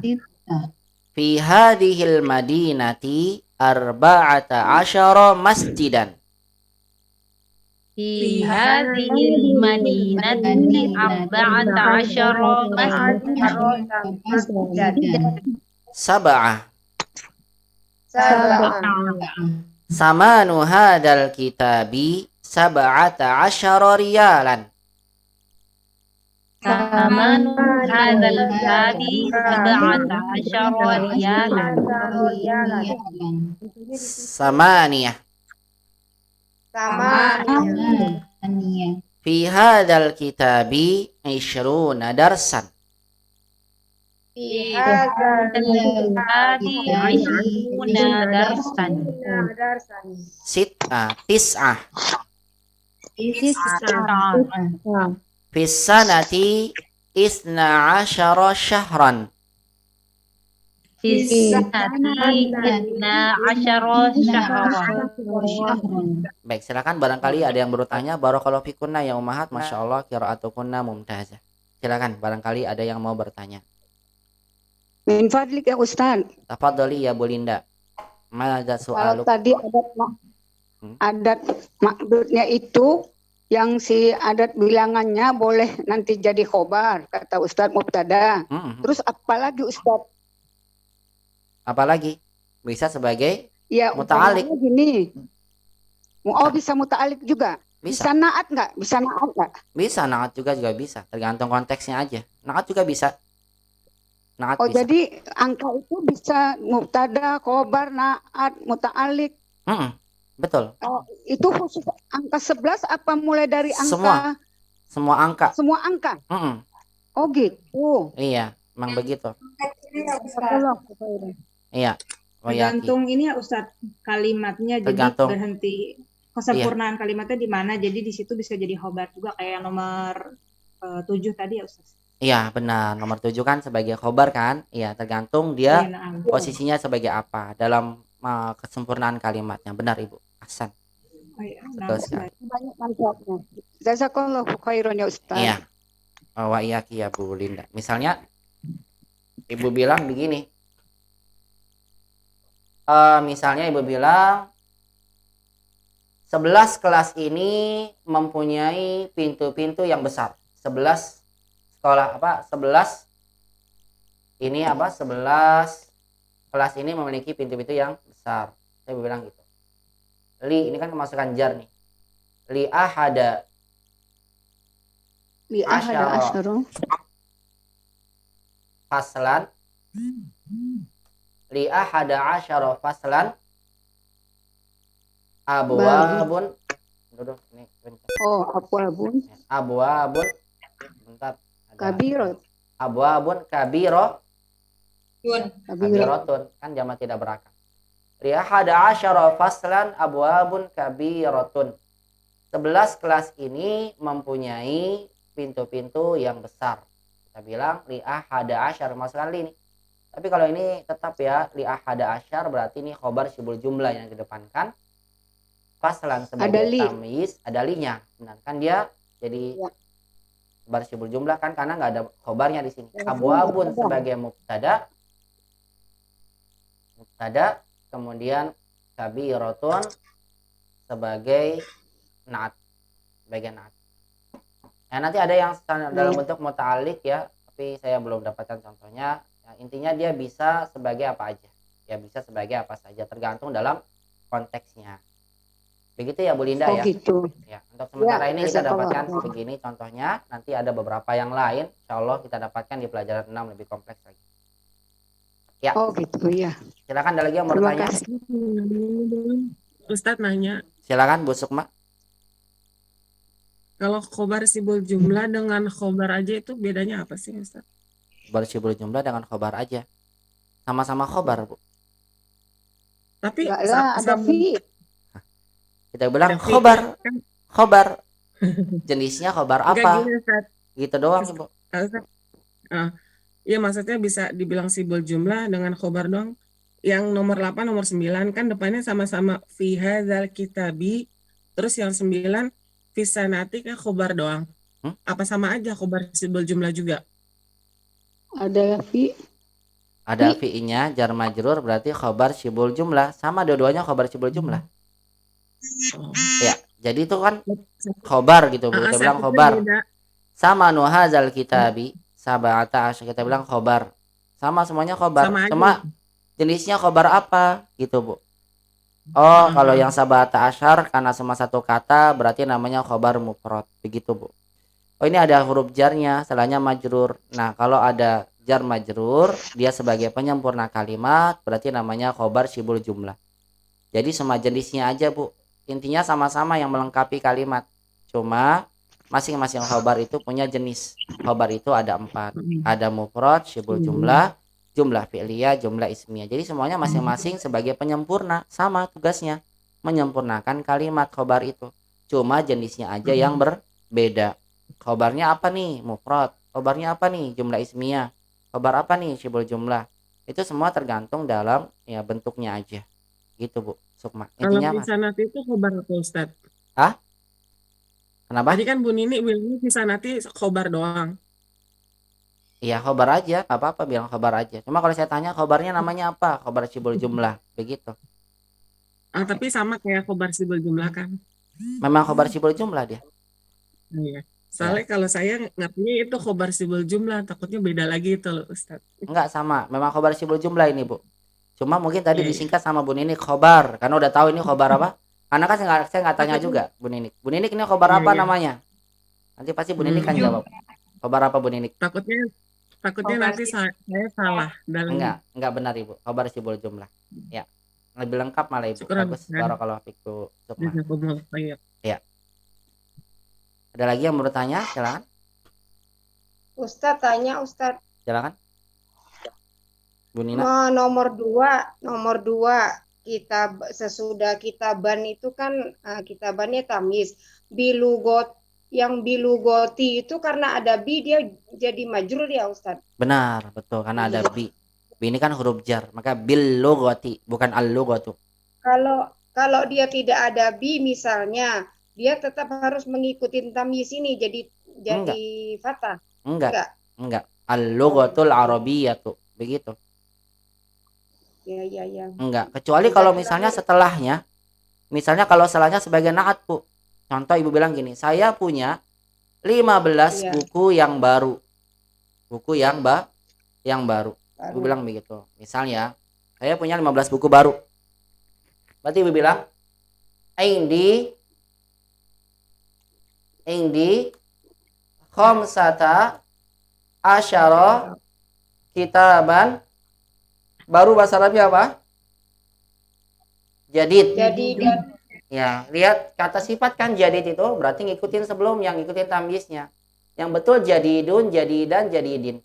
Fi hadhil madinati arba'ata asyara masjidan. Fi hadhil madinati arba'ata asyara masjidan. Sab'ah. Sab'ah. Samanu hadal kitabi sab'ata asyara riyalan. Samanu hadzal kitabi sab'ata asyara riyalan. Samaniyah. Fi hadal kitabi 20 darsan. Fi hadzal Kitabi 20 darsan. Tis'ah. Tis'ah. Fis sanati 12 syahran. Fi sanati 12 syahran. Baik, silakan barangkali ada yang bertanya. Barakallahu fikunna ya ummahat, masyaallah qiraatukunna mumtazah. Silakan barangkali ada yang mau bertanya. Min fadlik ya Ustaz. Tafadhali ya Bu Linda. Madza Kalau su'aluk? tadi adat makdudnya itu yang si adat bilangannya boleh nanti jadi khobar kata Ustaz mubtada. Terus apalagi Ustaz? Apalagi bisa sebagai Ya muta'alik. Gini. Oh bisa muta'alik juga. Bisa. Bisa naat nggak? Bisa naat nggak? Bisa, naat juga bisa. Tergantung konteksnya aja. Naat juga bisa. Naat Oh bisa. jadi angka itu bisa mubtada, khobar, naat, muta'alik. Betul. Oh, itu khusus angka 11 apa mulai dari angka? Semua angka. Semua angka. Oh gitu. Iya, memang begitu. Iya. Tergantung ini ya Ustadz kalimatnya, Tergantung. jadi berhenti kesempurnaan kalimatnya di mana, jadi di situ bisa jadi khobar juga kayak yang nomor 7 tadi ya Ustadz. Iya benar, nomor 7 kan sebagai khobar kan. Iya, tergantung dia posisinya sebagai apa dalam kesempurnaan kalimatnya. Benar Ibu, ahsan. Betul sekali. Banyak manfaatnya. Jazakallahu khairan ya Ustaz. Iya. Wa iyaki ya Bu Linda. Misalnya Ibu bilang begini. Misalnya Ibu bilang 11 kelas ini mempunyai pintu-pintu yang besar. 11 sekolah 11 ini 11 kelas ini memiliki pintu-pintu yang besar. Saya bilang gitu. Li ini kan kemasukan jar nih. Li ahada asyara faslan. Li ahada asyara faslan abwabun. Oh, abwabun. Abwabun. Bentar. Kabirot. Abwabun kabiratun kan jamak tidak berakal. Li ahada asyara faslan abwabun kabiratun. 11 kelas ini mempunyai pintu-pintu yang besar. Kita bilang li ahada asyar masukkan li ini. Tapi kalau ini tetap ya li ahada asyar berarti ini khobar syibul jumlah yang dikedepankan. Faslan sebagai tamyiz ada linya. Benar kan dia jadi khobar syibul jumlah kan karena nggak ada khobarnya di sini. Abwabun sebagai mubtada kemudian kabiratun sebagai naat bagian naat. Nah, nanti ada yang dalam bentuk muta'alik ya, tapi saya belum dapatkan contohnya. Nah, intinya dia bisa sebagai apa aja. Ya bisa sebagai apa saja tergantung dalam konteksnya. Begitu ya Bu Linda ya. Gitu. Ya, untuk sementara ini kita dapatkan begini contohnya. Nanti ada beberapa yang lain, insyaallah kita dapatkan di pelajaran 6 lebih kompleks lagi. Ya. Oh gitu ya. Silakan ada lagi yang mau bertanya. Ustadz nanya. Silakan Bu Sukma. Kalau khobar sibul jumlah dengan khobar aja itu bedanya apa sih Ustaz? Khobar sibul jumlah dengan khobar aja. Sama-sama khobar Bu. Tapi ada fi. Kita bilang khobar. Khobar. Jenisnya khobar apa? Gitu doang Bu. Iya maksudnya bisa dibilang sibul jumlah dengan khobar doang. Yang nomor 8, nomor 9 kan depannya sama-sama fi hadzal kitabi. Terus yang 9 fisanati kan khobar doang. Apa sama aja khobar sibul jumlah juga? Ada fi. Ada fi-nya jar majrur berarti khobar syibul jumlah. Sama dua-duanya khobar syibul jumlah. Ya, jadi itu kan khobar gitu Bu. Kita bilang khobar. Sama nuhazal kitabi sab'ata asyar kita bilang khobar. Sama semuanya khobar. Cuma jenisnya khobar apa gitu Bu. Oh, kalau yang sab'ata asyar karena semua satu kata berarti namanya khobar mufrad. Begitu Bu. Oh, ini ada huruf jarnya, setelahnya majrur. Nah, kalau ada jar majrur, dia sebagai penyempurna kalimat, berarti namanya khobar syibul jumlah. Jadi semua jenisnya aja Bu. Intinya sama-sama yang melengkapi kalimat. Cuma masing-masing khobar itu punya jenis. Khobar itu ada 4. Ada mufrad, syibul jumlah, jumlah fi'liyah, jumlah ismiyah. Jadi semuanya masing-masing sebagai penyempurna. Sama tugasnya. Menyempurnakan kalimat khobar itu. Cuma jenisnya aja yang berbeda. Khobarnya apa nih? Mufrad. Khobarnya apa nih? Jumlah ismiyah. Khobar apa nih? Syibul jumlah. Itu semua tergantung dalam ya bentuknya aja. Gitu Bu Sukma. Intinya kalau fisanati itu khobar apa Ustaz? Hah? Kenapa? Tadi kan Bu Nini bilangnya fisanati khobar doang. Iya khobar aja, gak apa-apa bilang khobar aja. Cuma kalau saya tanya khobarnya namanya apa? Khobar syibul jumlah, begitu. Tapi sama kayak khobar syibul jumlah kan? Memang khobar syibul jumlah dia. Iya. Soalnya kalau saya ngertinya itu khobar syibul jumlah, takutnya beda lagi itu loh Ustaz. Enggak sama, memang khobar syibul jumlah ini Bu. Cuma mungkin tadi disingkat sama Bu Nini khobar, karena udah tahu ini khobar apa. Karena kan saya nggak tanya juga Bu Nini. Bu Nini ini khobar apa namanya? Nanti pasti Bu Nini kan jawab. Khobar apa Bu Nini? Takutnya nanti saya salah dalam. Enggak benar Ibu. Khobar syibul jumlah. Ya. Lebih lengkap malah Ibu. Bagus. Barakallahu fikum. Ya. Ada lagi yang mau bertanya? Silakan. Ustaz tanya Ustaz. Silakan. Bu Nina. Nomor 2 kita sesudah kitaban itu kan kitabannya tamis. Yang bilugoti itu karena ada bi dia jadi majrur ya Ustaz. Benar, betul karena ada bi. Bi ini kan huruf jar, maka bil lugati bukan al lugatu. Kalau dia tidak ada bi misalnya, dia tetap harus mengikuti tamyiz ini jadi fathah. Enggak. Al lugatul arabiyyatu, begitu. Ya. Enggak, kecuali kalau misalnya setelahnya. Misalnya kalau setelahnya sebagai naat, Bu. Contoh Ibu bilang gini, saya punya 15 buku yang baru. Buku yang baru. Ibu bilang begitu. Misalnya, saya punya 15 buku baru. Berarti Ibu bilang, Indi khamsata asyara kitaban. Baru bahasa Arabnya apa? Jadid. Ya, lihat kata sifat kan jadid itu berarti ngikutin sebelum yang ngikutin tamyiznya. Yang betul jadidun, jadidan, jadidin.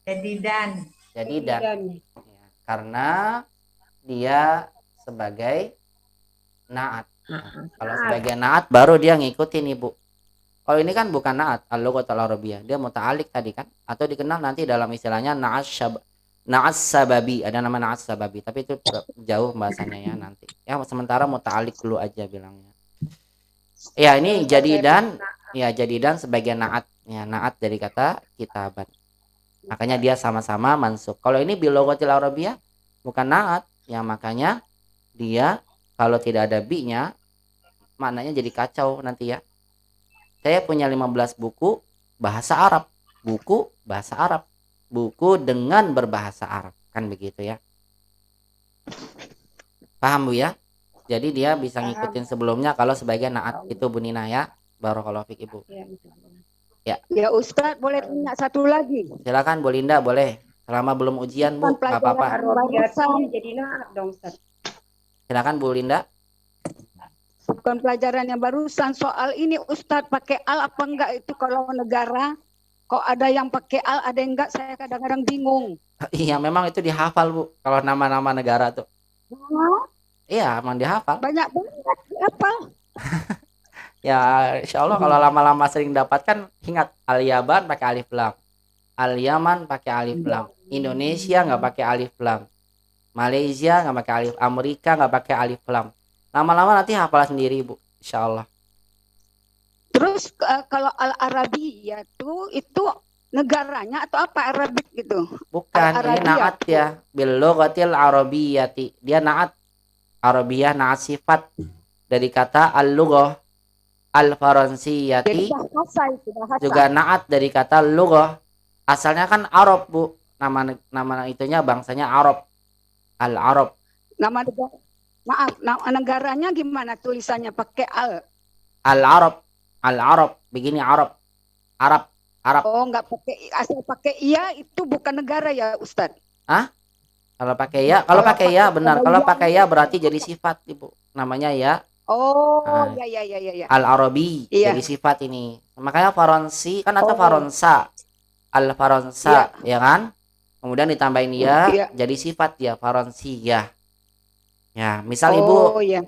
Jadidan. Ya, karena dia sebagai naat. Kalau sebagai naat baru dia ngikutin Ibu. Kalau ini kan bukan naat, al-lughatul arabiyyah. Dia muta'alliq tadi kan atau dikenal nanti dalam istilahnya na'as sababi, ada nama na'as sababi, tapi itu jauh pembahasannya ya nanti. Ya sementara muta'alliq dulu aja bilangnya. Ya ini jadidan sebagai naat. Ya naat dari kata kitaban. Makanya dia sama-sama mansub. Kalau ini bil lughatil arabiyyah bukan naat, ya makanya dia kalau tidak ada bi-nya maknanya jadi kacau nanti ya. Saya punya 15 buku bahasa Arab. Buku bahasa Arab. Buku dengan berbahasa Arab. Kan begitu ya. Paham Bu ya? Jadi dia bisa ngikutin sebelumnya kalau sebagai naat itu Bu Nina ya. Barakallahu fik Ibu. Ya. Ya Ustaz, boleh tanya satu lagi? Silakan Bu Linda, boleh. Selama belum ujian Bu, enggak apa-apa. Jadi naat dong Ustaz. Silakan Bu Linda. Bukan pelajaran yang barusan soal ini Ustadz pakai al apa enggak itu kalau negara kok ada yang pakai al ada yang enggak saya kadang-kadang bingung. Iya memang itu dihafal Bu kalau nama-nama negara tuh. Iya emang dihafal. Banyak banget dihafal. Ya insya Allah kalau lama-lama sering dapatkan ingat Al-Yaban pakai alif lam, Al-Yaman pakai alif lam, Indonesia nggak pakai alif lam, Malaysia nggak pakai alif, Amerika nggak pakai alif lam. Lama-lama nanti hafal sendiri Bu, insya Allah. Terus kalau Al-Arabi ya tuh itu negaranya atau apa Arabik gitu? Bukan, ini naat ya. Bil lughatil arabiyyati. Dia naat. Arabiyah naat sifat dari kata al-lughah. Al-faransiyati juga naat dari kata lughah. Asalnya kan Arab, Bu. Nama itunya bangsanya Arab. Al-Arab. Nama negara, maaf, nama negaranya gimana tulisannya pakai al? Al-Arab. Al-Arab. Begini Arab. Arab. Arab. Oh, nggak pakai asal pakai iya itu bukan negara ya, Ustadz? Hah? Kalau pakai ya, benar. Kalau pakai ya berarti jadi sifat, Ibu. Namanya ya. Oh, ya. Al-Arabi jadi sifat ini. Makanya Faransi kan atau Faransa. Al-Faransa, ya kan? Kemudian ditambahin ya, jadi sifat ya Faransiyah. Ya, misal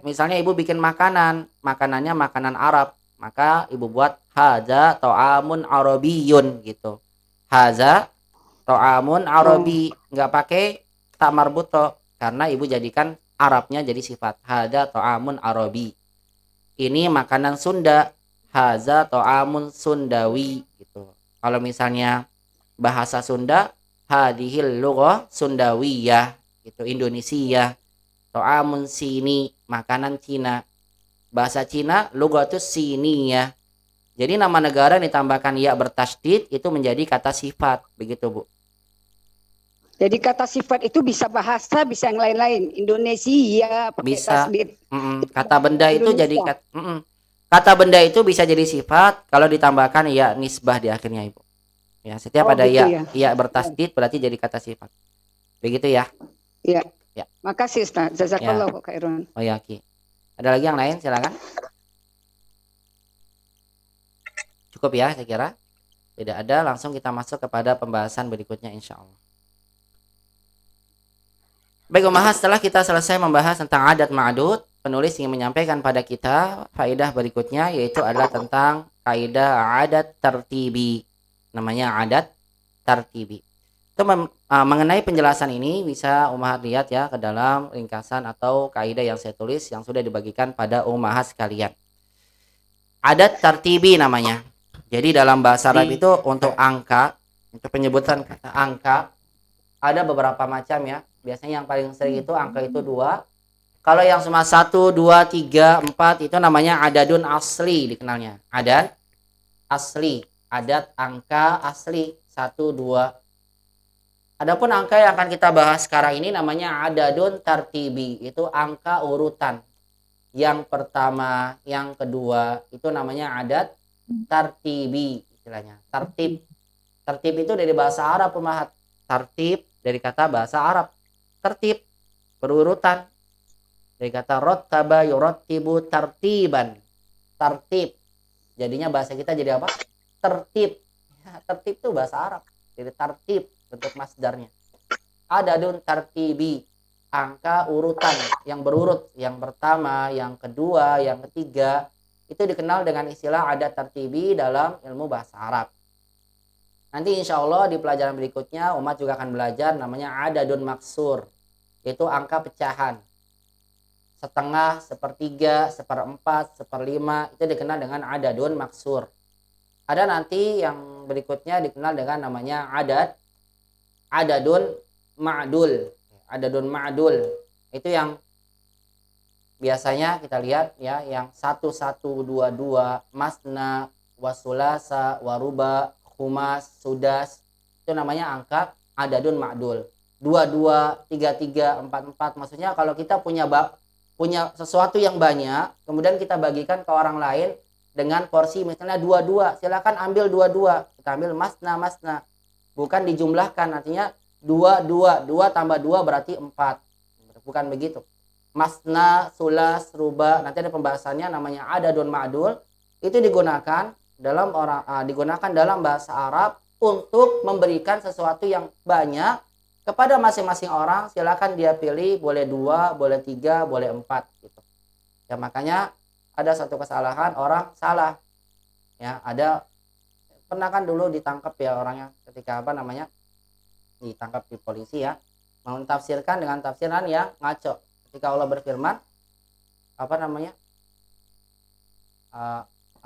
misalnya Ibu bikin makanannya makanan Arab, maka Ibu buat haza ta'amun arabiyyun gitu. Haza ta'amun arabi, nggak pakai tak marbuto karena Ibu jadikan Arabnya jadi sifat. Haza ta'amun arabi. Ini makanan Sunda. Haza ta'amun sundawi gitu. Kalau misalnya bahasa Sunda, hadihil lughah sundawiyah gitu, Indonesia. Ta'amun sini, makanan Cina. Bahasa Cina lughatus siniyah. Jadi nama negara ditambahkan ya bertasydid itu menjadi kata sifat, begitu Bu. Jadi kata sifat itu bisa bahasa, bisa yang lain-lain. Indonesia pakai bisa. tasdid. Kata benda itu jadi kata benda itu bisa jadi sifat kalau ditambahkan ya nisbah di akhirnya Ibu. Ya, setiap ada gitu ya bertasdid berarti jadi kata sifat. Begitu ya. Iya. Ya. Makasih Ustaz. Jazakallahu khairan. Oh ya, Ki. Ada lagi yang lain? Silakan. Cukup ya, saya kira. Tidak ada, langsung kita masuk kepada pembahasan berikutnya insya Allah. Baik Ummahat, setelah kita selesai membahas tentang adat ma'dud, penulis ingin menyampaikan pada kita faedah berikutnya, yaitu adalah tentang kaidah adat tartibi. Namanya adat tartibi. Itu mengenai penjelasan ini bisa Ummahat lihat ya ke dalam ringkasan atau kaidah yang saya tulis yang sudah dibagikan pada Ummahat sekalian. Adat tartibi namanya. Jadi dalam bahasa Arab itu untuk angka, untuk penyebutan kata angka ada beberapa macam ya. Biasanya yang paling sering itu angka itu 2. Kalau yang cuma 1, 2, 3, 4 itu namanya adadun asli dikenalnya. Adat asli, adat angka asli 1, 2. Adapun angka yang akan kita bahas sekarang ini namanya adadun tartibi, itu angka urutan. Yang pertama, yang kedua itu namanya adat tartibi istilahnya. Tartib. Tertib itu dari bahasa Arab Ummahat. Tartib dari kata bahasa Arab. Tertib, berurutan. Dari kata rattaba yurattibu tartiban. Tartib. Jadinya bahasa kita jadi apa? Tertib. Ya, tertib itu bahasa Arab. Jadi tartib bentuk masdarnya. Adadun tartibi. Angka urutan yang berurut. Yang pertama, yang kedua, yang ketiga. Itu dikenal dengan istilah adat tartibi dalam ilmu bahasa Arab. Nanti insya Allah di pelajaran berikutnya umat juga akan belajar namanya adadun maksur. Yaitu angka pecahan. Setengah, sepertiga, seperempat, seperlima. Itu dikenal dengan adadun maksur. Ada nanti yang berikutnya dikenal dengan namanya adadun ma'dul. Adadun ma'dul. Itu yang biasanya kita lihat ya, yang 1, 1, 2, 2, masna, wasulasa, waruba, khumas, sudas, itu namanya angka adadun ma'dul. 2, 2, 3, 3, 4, 4. Maksudnya kalau kita punya sesuatu yang banyak, kemudian kita bagikan ke orang lain dengan porsi misalnya 2, 2, silakan ambil 2, 2. Kita ambil masna. Bukan dijumlahkan, artinya 2, 2, 2 tambah 2 berarti 4. Bukan begitu. Masna, sulas, ruba, nanti ada pembahasannya namanya adadun ma'dul. Itu digunakan dalam bahasa Arab untuk memberikan sesuatu yang banyak kepada masing-masing orang. Silakan dia pilih, boleh 2, boleh 3, boleh 4 gitu. Ya makanya ada satu kesalahan, orang salah. Ya, pernah kan dulu ditangkap ya orangnya ketika ditangkap di polisi ya, mentafsirkan dengan tafsiran yang ngaco. Ketika Allah berfirman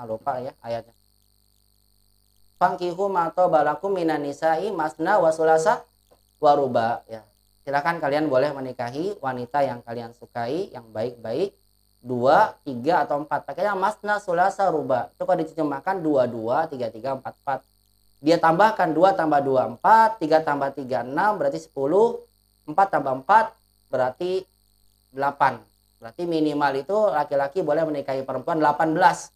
lupa ya ayatnya. Fankihu ma tabalakum minan nisa'i masna wa sulasa wa ruba ya. Silakan kalian boleh menikahi wanita yang kalian sukai, yang baik-baik, 2, 3 atau 4. Pakainya masna sulasa ruba. Itu kalau diterjemahkan 2, 2, 3, 3, 4, 4. Dia tambahkan 2 tambah 2, 4, 3 tambah 3, 6, berarti 10, 4 tambah 4, berarti 8. Berarti minimal itu laki-laki boleh menikahi perempuan 18.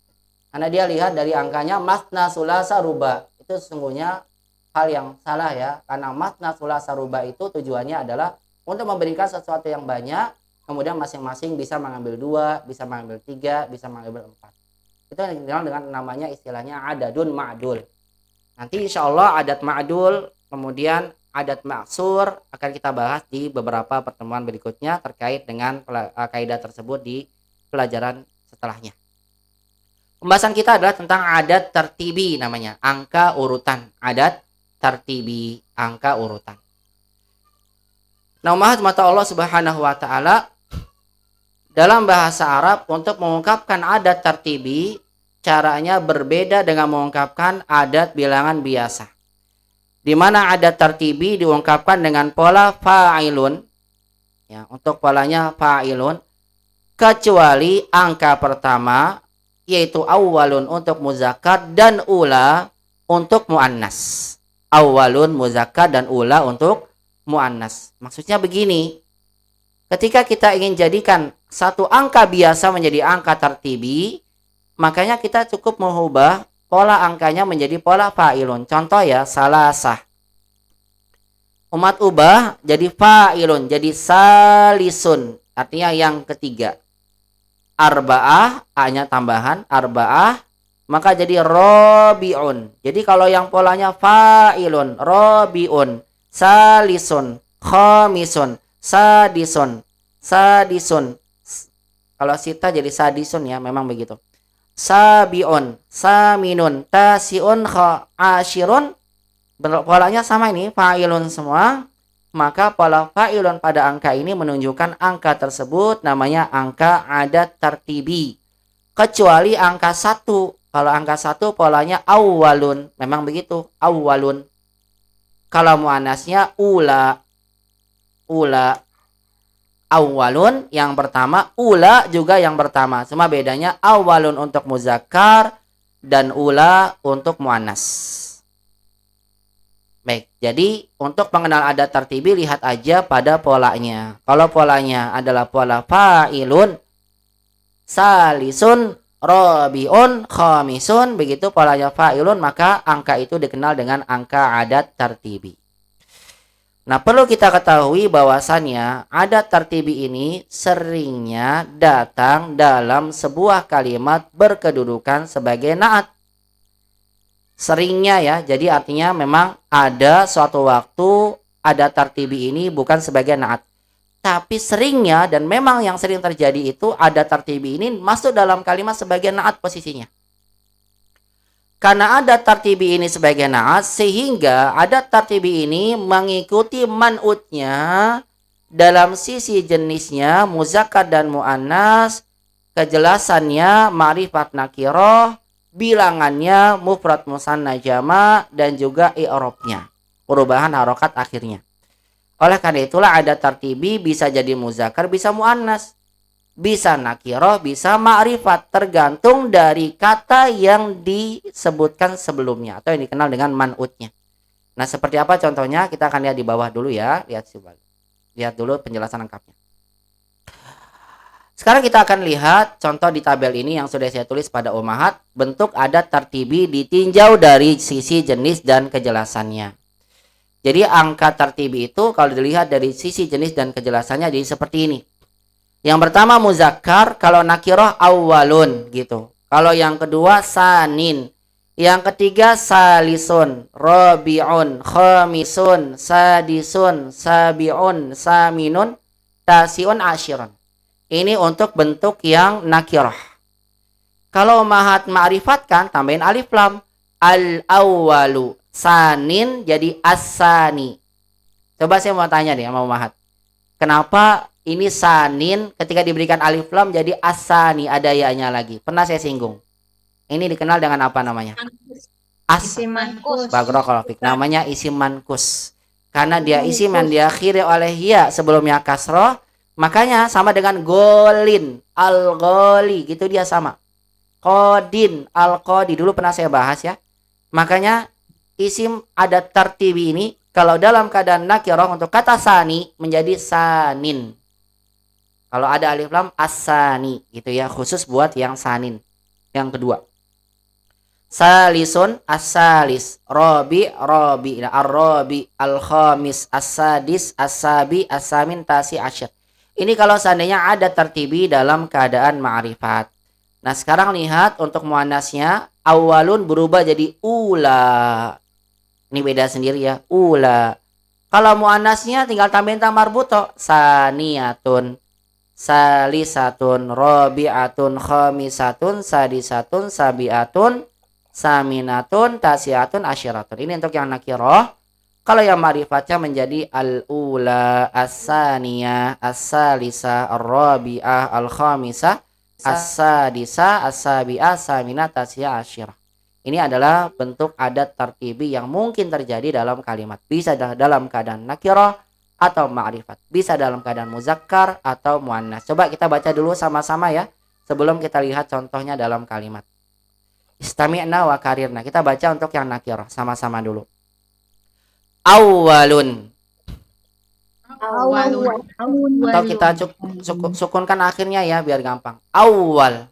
Karena dia lihat dari angkanya masna sulasa ruba. Itu sesungguhnya hal yang salah ya. Karena masna sulasa ruba itu tujuannya adalah untuk memberikan sesuatu yang banyak. Kemudian masing-masing bisa mengambil 2, bisa mengambil 3, bisa mengambil 4. Itu yang dikenal dengan namanya istilahnya adadun ma'dul. Nanti insya Allah adat ma'dul, kemudian adat maksur akan kita bahas di beberapa pertemuan berikutnya terkait dengan kaidah tersebut di pelajaran setelahnya. Pembahasan kita adalah tentang adat tertibi namanya, angka urutan. Adat tertibi, angka urutan. Nah, mata Allah Subhanahu wa taala dalam bahasa Arab untuk mengungkapkan adat tertibi caranya berbeda dengan mengungkapkan adat bilangan biasa. Di mana adat tertibi diungkapkan dengan pola fa'ilun. Ya, untuk polanya fa'ilun kecuali angka pertama yaitu awwalun untuk muzakkar dan ula untuk muannas. Awwalun muzakkar dan ula untuk muannas. Maksudnya begini. Ketika kita ingin jadikan satu angka biasa menjadi angka tertibi, makanya kita cukup mengubah pola angkanya menjadi pola fa'ilun. Contoh ya, salasah. Umat ubah jadi fa'ilun, jadi salisun. Artinya yang ketiga. Arba'ah, A-nya tambahan, arba'ah, maka jadi robi'un. Jadi kalau yang polanya fa'ilun, robi'un, salisun, khamisun, sadisun. Kalau sita jadi sadisun ya, memang begitu. Sabiun, saminun, tasiun, ashirun. Polanya sama ini, fa'ilun semua. Maka pola fa'ilun pada angka ini menunjukkan angka tersebut namanya angka adat tertibi. Kecuali angka 1. Kalau angka 1 polanya awwalun. Memang begitu, awwalun. Kalau muannasnya ula. Awwalun yang pertama, ula juga yang pertama. Cuma bedanya awwalun untuk muzakkar dan ula untuk muannas. Baik, jadi untuk mengenal adat tertibi lihat aja pada polanya. Kalau polanya adalah pola fa'ilun, salisun, robiun, khamisun, begitu polanya fa'ilun, maka angka itu dikenal dengan angka adat tertibi. Nah, perlu kita ketahui bahwasannya adat tertibi ini seringnya datang dalam sebuah kalimat berkedudukan sebagai naat. Seringnya ya, jadi artinya memang ada suatu waktu adat tertibi ini bukan sebagai naat. Tapi seringnya dan memang yang sering terjadi itu adat tertibi ini masuk dalam kalimat sebagai naat posisinya. Karena adat tertibi ini sebagai naat, sehingga adat tertibi ini mengikuti man'utnya dalam sisi jenisnya, muzakkar dan muannas, kejelasannya ma'rifat nakirah, bilangannya mufrad musanna jama, dan juga i'rabnya, perubahan harokat akhirnya. Oleh karena itulah adat tertibi bisa jadi muzakkar, bisa muannas, bisa nakirah, bisa ma'rifat, tergantung dari kata yang disebutkan sebelumnya atau yang dikenal dengan man'utnya. Nah, seperti apa contohnya? Kita akan lihat di bawah dulu ya. Lihat dulu penjelasan lengkapnya. Sekarang kita akan lihat contoh di tabel ini yang sudah saya tulis pada ummahat. Bentuk adat tertibi ditinjau dari sisi jenis dan kejelasannya. Jadi angka tertibi itu kalau dilihat dari sisi jenis dan kejelasannya jadi seperti ini. Yang pertama muzakkar, kalau nakirah awwalun gitu. Kalau yang kedua sanin. Yang ketiga salisun, robi'un, khamisun, sadisun, sabi'un, saminun, tasi'un, ashirun. Ini untuk bentuk yang nakirah. Kalau mahat ma'rifatkan, tambahin alif lam. Al-awwalu, sanin jadi as-sani. Coba saya mau tanya nih sama mahat. Kenapa ini sanin ketika diberikan alif lam jadi as-sani, ada ya-nya lagi? Pernah saya singgung. Ini dikenal dengan apa namanya? Isim mankus. Barakallahu fik. Namanya isim mankus. Karena dia isim yang diakhiri oleh ya sebelumnya kasroh, makanya sama dengan golin, al-goli, gitu dia sama. Qadin, al-qadi, dulu pernah saya bahas ya. Makanya isim adat tartibi ini kalau dalam keadaan nakirah untuk kata sani menjadi sanin. Kalau ada alif lam as-sani gitu ya, khusus buat yang sanin. Yang kedua. Salisun as-salis, robi robi, ar-robi, al-khamis, as-sadis, as-sabi, as-samin, tasi, asyir. Ini kalau seandainya ada tertibi dalam keadaan ma'rifat. Nah sekarang lihat untuk muannasnya, awalun berubah jadi ula. Ini beda sendiri ya, ula. Kalau muannasnya tinggal tambahin marbuto, saniyatun, salisatun, robi'atun, khamisatun, sadisatun, sabi'atun, saminatun, tasiatun, asyiratun. Ini untuk yang nakirah. Kalau yang ma'rifatnya menjadi al-ula, as-saniyah, as-salisah, ar-rabi'ah, al-khamisah, as-sadisah, as-sabi'ah, saminah, tasiyah, asyirah. Ini adalah bentuk adat tartibi yang mungkin terjadi dalam kalimat. Bisa dalam keadaan nakirah atau ma'rifat. Bisa dalam keadaan muzakkar atau muannas. Coba kita baca dulu sama-sama ya, sebelum kita lihat contohnya dalam kalimat. Istami'na wa karirna. Kita baca untuk yang nakirah sama-sama dulu. Awalun. Atau kita sukunkan akhirnya ya biar gampang. Awal.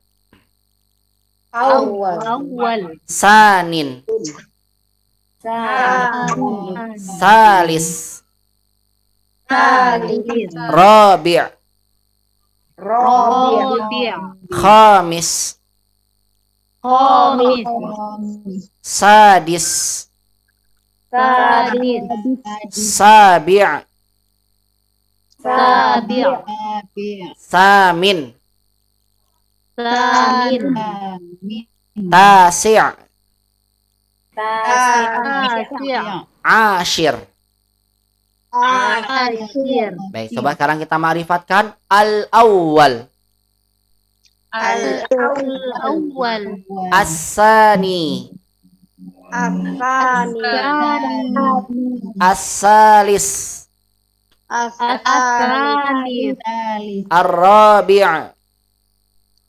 Sanin. Salis. Rabi'. Khamis. Sadis. Sabi'. Samin. Tasi'. Ashir. Baik, coba sekarang kita ma'rifatkan al-awwal. Al-awwal. As-sani. As-salis. As-salis. Ar-rabi'.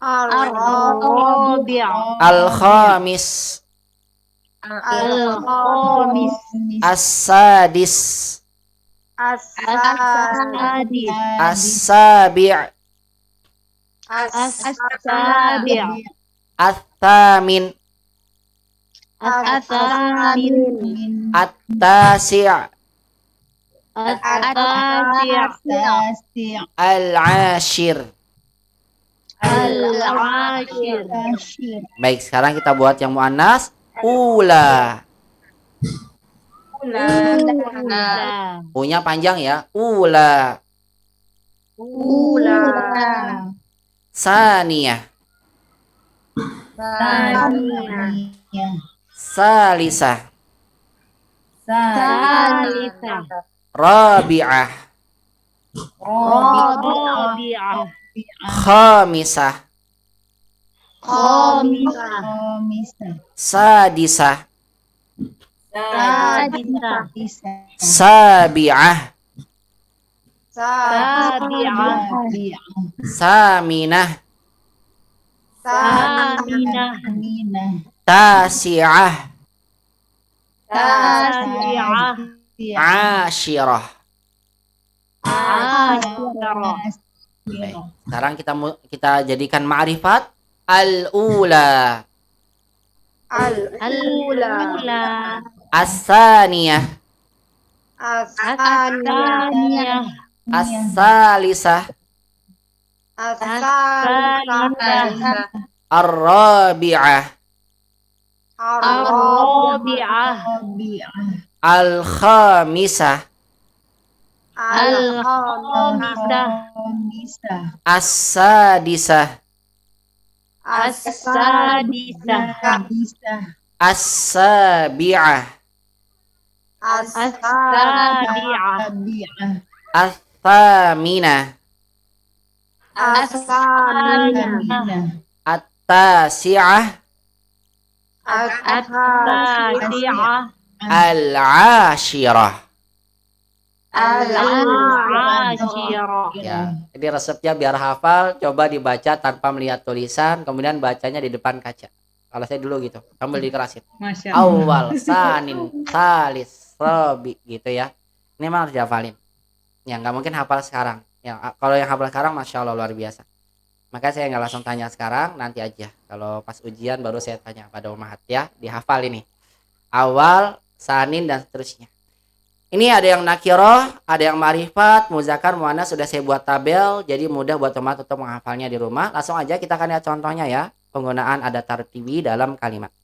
Ar-rabi'. Al-khamis. Al-khamis. As-sadis. As-sadis. As-sabi'. As-sabi'. At-thamin. As-thamin. At-tasi'. At-tasi'. Al-ashir. Al-ashir. Baik, sekarang kita buat yang muannas. Ula. U-nya panjang ya. Ula. Saniyah. Salisah. Rabi'ah. Khamisah. Sadisah. Sabi'ah. Saminah. Tasi'ah. Ashirah. Baik, sekarang kita jadikan ma'rifat al-ula. As-saniyah. As-salisah. Ar-rabi'ah. Al-khamisah. As-sadisah. As-sabi'ah. As-thaminah. At-tasi'ah. التاسعة Al-ashirah. العاشرة Ya, ini resepnya biar hafal, coba dibaca tanpa melihat tulisan, kemudian bacanya di depan kaca. Kalau saya dulu gitu, sambil dikerasin. Masya Allah. Awal, sanin, salis, robi, gitu ya. Ini memang harus dihafalin. Ya, nggak mungkin hafal sekarang. Ya, kalau yang hafal sekarang, masya Allah luar biasa. Maka saya nggak langsung tanya sekarang, nanti aja. Kalau pas ujian baru saya tanya pada umahat ya, dihafal ini. Awal, sanin dan seterusnya. Ini ada yang nakiroh, ada yang ma'rifat, muzakkar, muannas sudah saya buat tabel, jadi mudah buat teman-teman untuk menghafalnya di rumah. Langsung aja kita akan lihat contohnya ya, penggunaan ada tartibi dalam kalimat.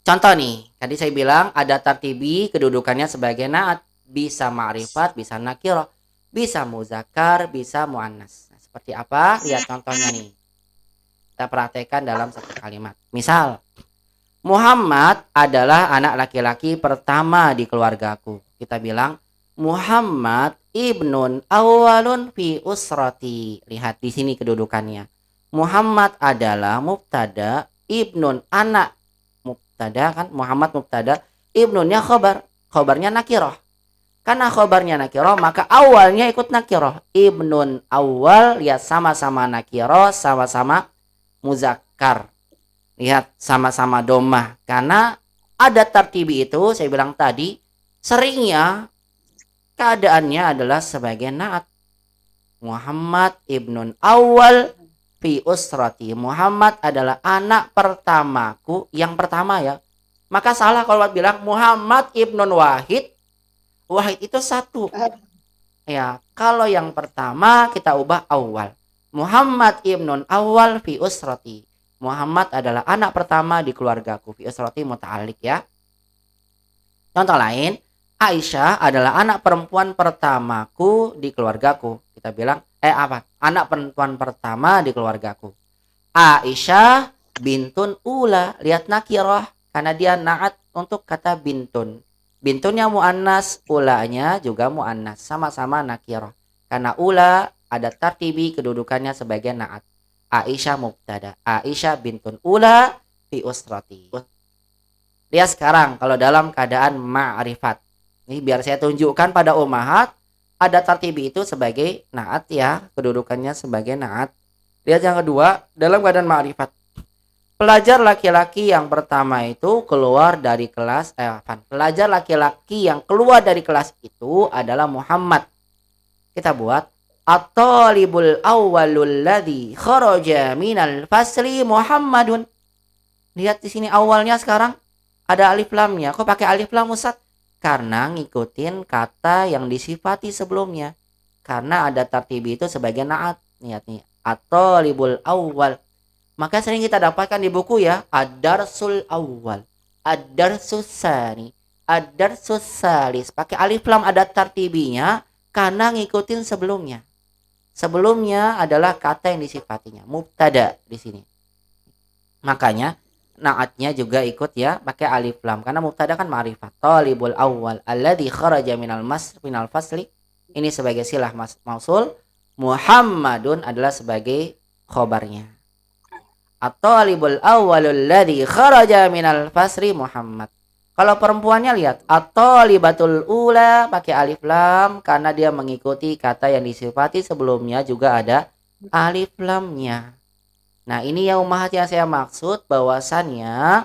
Contoh nih, tadi saya bilang ada tartibi kedudukannya sebagai naat, bisa ma'rifat, bisa nakiroh, bisa muzakkar, bisa muannas. Nah, seperti apa? Lihat contohnya nih. Kita praktekkan dalam satu kalimat. Misal, Muhammad adalah anak laki-laki pertama di keluargaku. Kita bilang Muhammad ibnun awalun fi usrati. Lihat di sini kedudukannya. Muhammad adalah mubtada, ibnun anak. Mubtada kan, Muhammad mubtada, ibnunnya khobar. Khobarnya nakiroh. Karena khobarnya nakiroh, maka awalnya ikut nakiroh. Ibnun awal, lihat sama-sama nakiroh, sama-sama muzakkar. Lihat sama-sama domah. Karena ada tartibi itu, saya bilang tadi, seringnya keadaannya adalah sebagai naat. Muhammad ibnun awal fi usrati. Muhammad adalah anak pertamaku, yang pertama ya. Maka salah kalau bilang Muhammad ibnun Wahid. Wahid itu satu. Ya, kalau yang pertama kita ubah awal. Muhammad ibnun awal fi usrati. Muhammad adalah anak pertama di keluargaku. Fi usrati muta'alliq ya. Contoh lain, Aisyah adalah anak perempuan pertamaku di keluargaku. Kita bilang anak perempuan pertama di keluargaku. Aisyah bintun ula. Lihat nakirah karena dia naat untuk kata bintun. Bintunnya muannas, ulanya juga muannas, sama-sama nakirah. Karena ula ada tartibi kedudukannya sebagai naat. Aisyah mubtada, Aisyah bintun ula fi usrati. Lihat sekarang kalau dalam keadaan ma'rifat. Ini biar saya tunjukkan pada ummahat, ada tartibi itu sebagai naat ya, kedudukannya sebagai naat. Lihat yang kedua, dalam keadaan ma'rifat. Pelajar laki-laki yang pertama itu keluar dari kelas pelajar laki-laki yang keluar dari kelas itu adalah Muhammad. Kita buat at-talibul awwalul ladzi kharaja minal fasli Muhammadun. Lihat di sini awalnya sekarang ada alif lamnya. Kok pakai alif lam Ustaz? Karena ngikutin kata yang disifati sebelumnya. Karena ada tartibi itu sebagai naat. Lihat nih, at-talibul awwal. Maka sering kita dapatkan di buku ya, ad-darsul awwal, ad-darsus tsani, ad-darsus tsalis. Pakai alif lam ada tartibinya karena ngikutin sebelumnya. Sebelumnya adalah kata yang disifatinya, mubtada di sini. Makanya naatnya juga ikut ya pakai alif lam karena mubtada kan ma'rifat. Talibul awwal alladzi kharaja minal fasli. Ini sebagai silah mausul. Muhammadun adalah sebagai khobarnya. At-talibul awwalul ladzi kharaja minal fasli Muhammad. Kalau perempuannya lihat at-talibatul ula pakai alif lam karena dia mengikuti kata yang disifati sebelumnya juga ada alif lamnya. Nah, ini yang ummahat yang saya maksud bahwasannya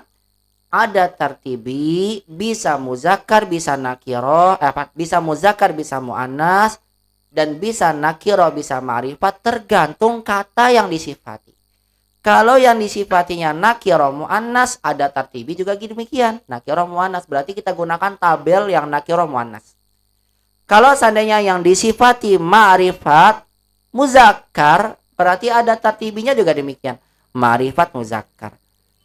ada tartibi, bisa muzakkar, bisa nakiro, bisa muzakkar, bisa muannas, dan bisa nakiro, bisa ma'rifat tergantung kata yang disifati. Kalau yang disifatinya nakiro muannas ada tartibi juga demikian. Nakiro muannas berarti kita gunakan tabel yang nakiro muannas. Kalau seandainya yang disifati ma'rifat muzakkar berarti ada tartibinya juga demikian. Ma'rifat muzakkar.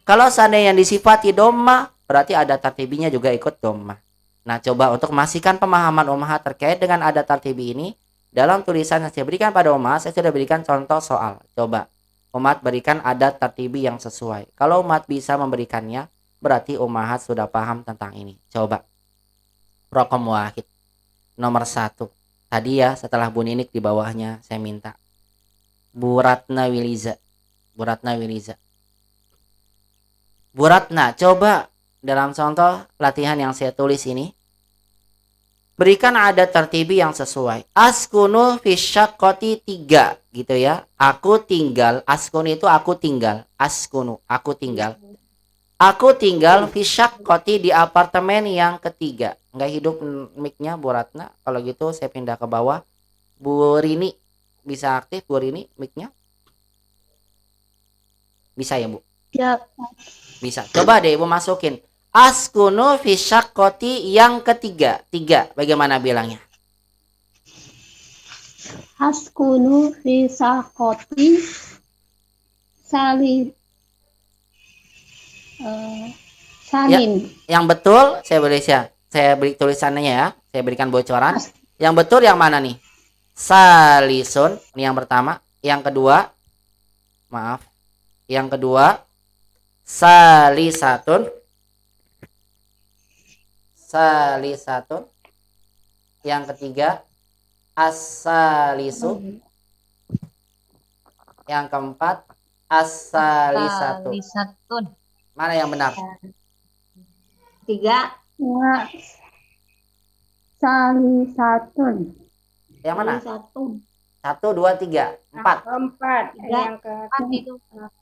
Kalau seandainya yang disifati dhamma berarti ada tartibinya juga ikut dhamma. Nah, coba untuk memastikan pemahaman ummahat terkait dengan ada tartibi ini dalam tulisan yang saya berikan pada ummahat saya sudah berikan contoh soal. Coba umat berikan adat tartibi yang sesuai. Kalau umat bisa memberikannya, berarti ummahat sudah paham tentang ini. Coba. Raqam wahid. Nomor 1. Tadi ya, setelah Bu Ninik di bawahnya, saya minta. Bu Ratna Wiliza. Bu Ratna, coba dalam contoh latihan yang saya tulis ini, berikan ada tertibi yang sesuai. Askunu fi syaqqati 3 gitu ya. Aku tinggal, askunu itu aku tinggal. Askunu, aku tinggal. Aku tinggal fi syaqqati di apartemen yang ketiga. Enggak hidup mic-nya Bu Ratna. Kalau gitu saya pindah ke bawah. Bu Rini bisa aktif Bu Rini mic-nya? Bisa ya, Bu? Ya. Bisa. Coba deh Ibu masukin. Askunu fi syaqqati yang ketiga. 3. Bagaimana bilangnya? Askunu fi syaqqati sanin. Ya, yang betul saya beri tulisannya ya. Saya berikan bocoran. Yang betul yang mana nih? Salisun, ini yang pertama. Yang kedua, maaf. Yang kedua, salisatun. Salisatun. Yang ketiga, as-salisu. Yang keempat, as-salisatu. Mana yang benar? 3. Salisatun. Yang mana? 1, 2, 3, 4. 4. Yang ke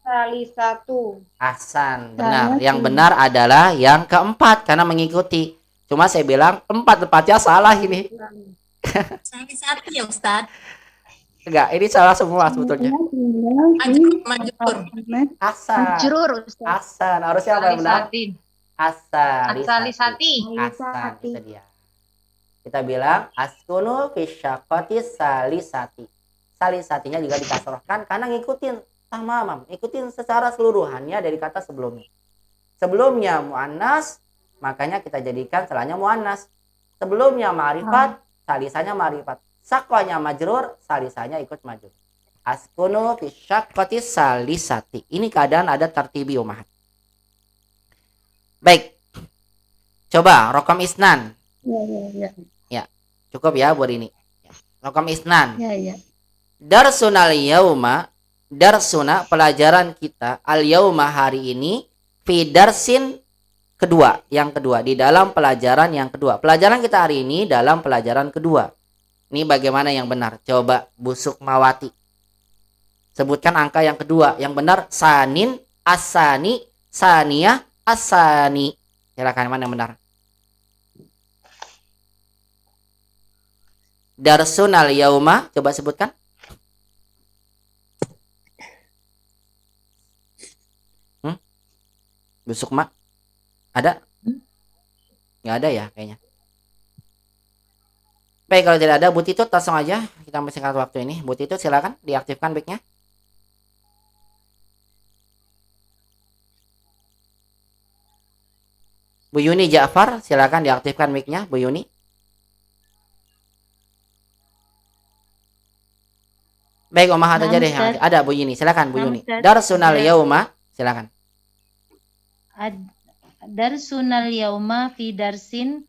kali 1. Ahsan, benar. Yang benar adalah yang keempat karena mengikuti. Cuma saya bilang 4 tepatnya salah ini. Satu ya Ustadz. Enggak, ini salah semua sebetulnya. Majur. Ahsan. Ahsan, harusnya apa yang benar? Asalisati. Ahsan, itu dia. Kita bilang askunu fi syaqqati salisati. Salisatinya juga dikasrohkan karena ngikutin tamam, ngikutin secara seluruhannya dari kata sebelumnya. Sebelumnya muannas, makanya kita jadikan setelahnya muannas. Sebelumnya ma'rifat, salisanya ma'rifat. Saqqanya majrur, salisanya ikut majrur. Askunu fi syaqqati salisati. Ini keadaan ada tertibi umahat. Baik. Coba rokom isnan. Ya. Cukup ya buat ini. Rokom isnan. Darsuna al-yauma, darsuna pelajaran kita al-yauma hari ini fi darsin kedua, yang kedua, di dalam pelajaran yang kedua. Pelajaran kita hari ini dalam pelajaran kedua. Ini bagaimana yang benar? Coba Bu Sukmawati. Sebutkan angka yang kedua. Yang benar sanin, asani, saniyah, asani. Silakan mana yang benar? Darsunal yauma, coba sebutkan. Bu Sukma? Ada? Nggak ada ya kayaknya. Baik, kalau tidak ada, Bu Titut langsung aja kita mempersingkat waktu ini. Bu Titut silakan diaktifkan mic-nya. Bu Yuni Ja'far silakan diaktifkan mic-nya, Bu Yuni. Baik, Omahat aja deh. Ada Bu Yuni, silakan Bu Yuni. Darsunal yauma, silakan. Darsunal yauma fi darsin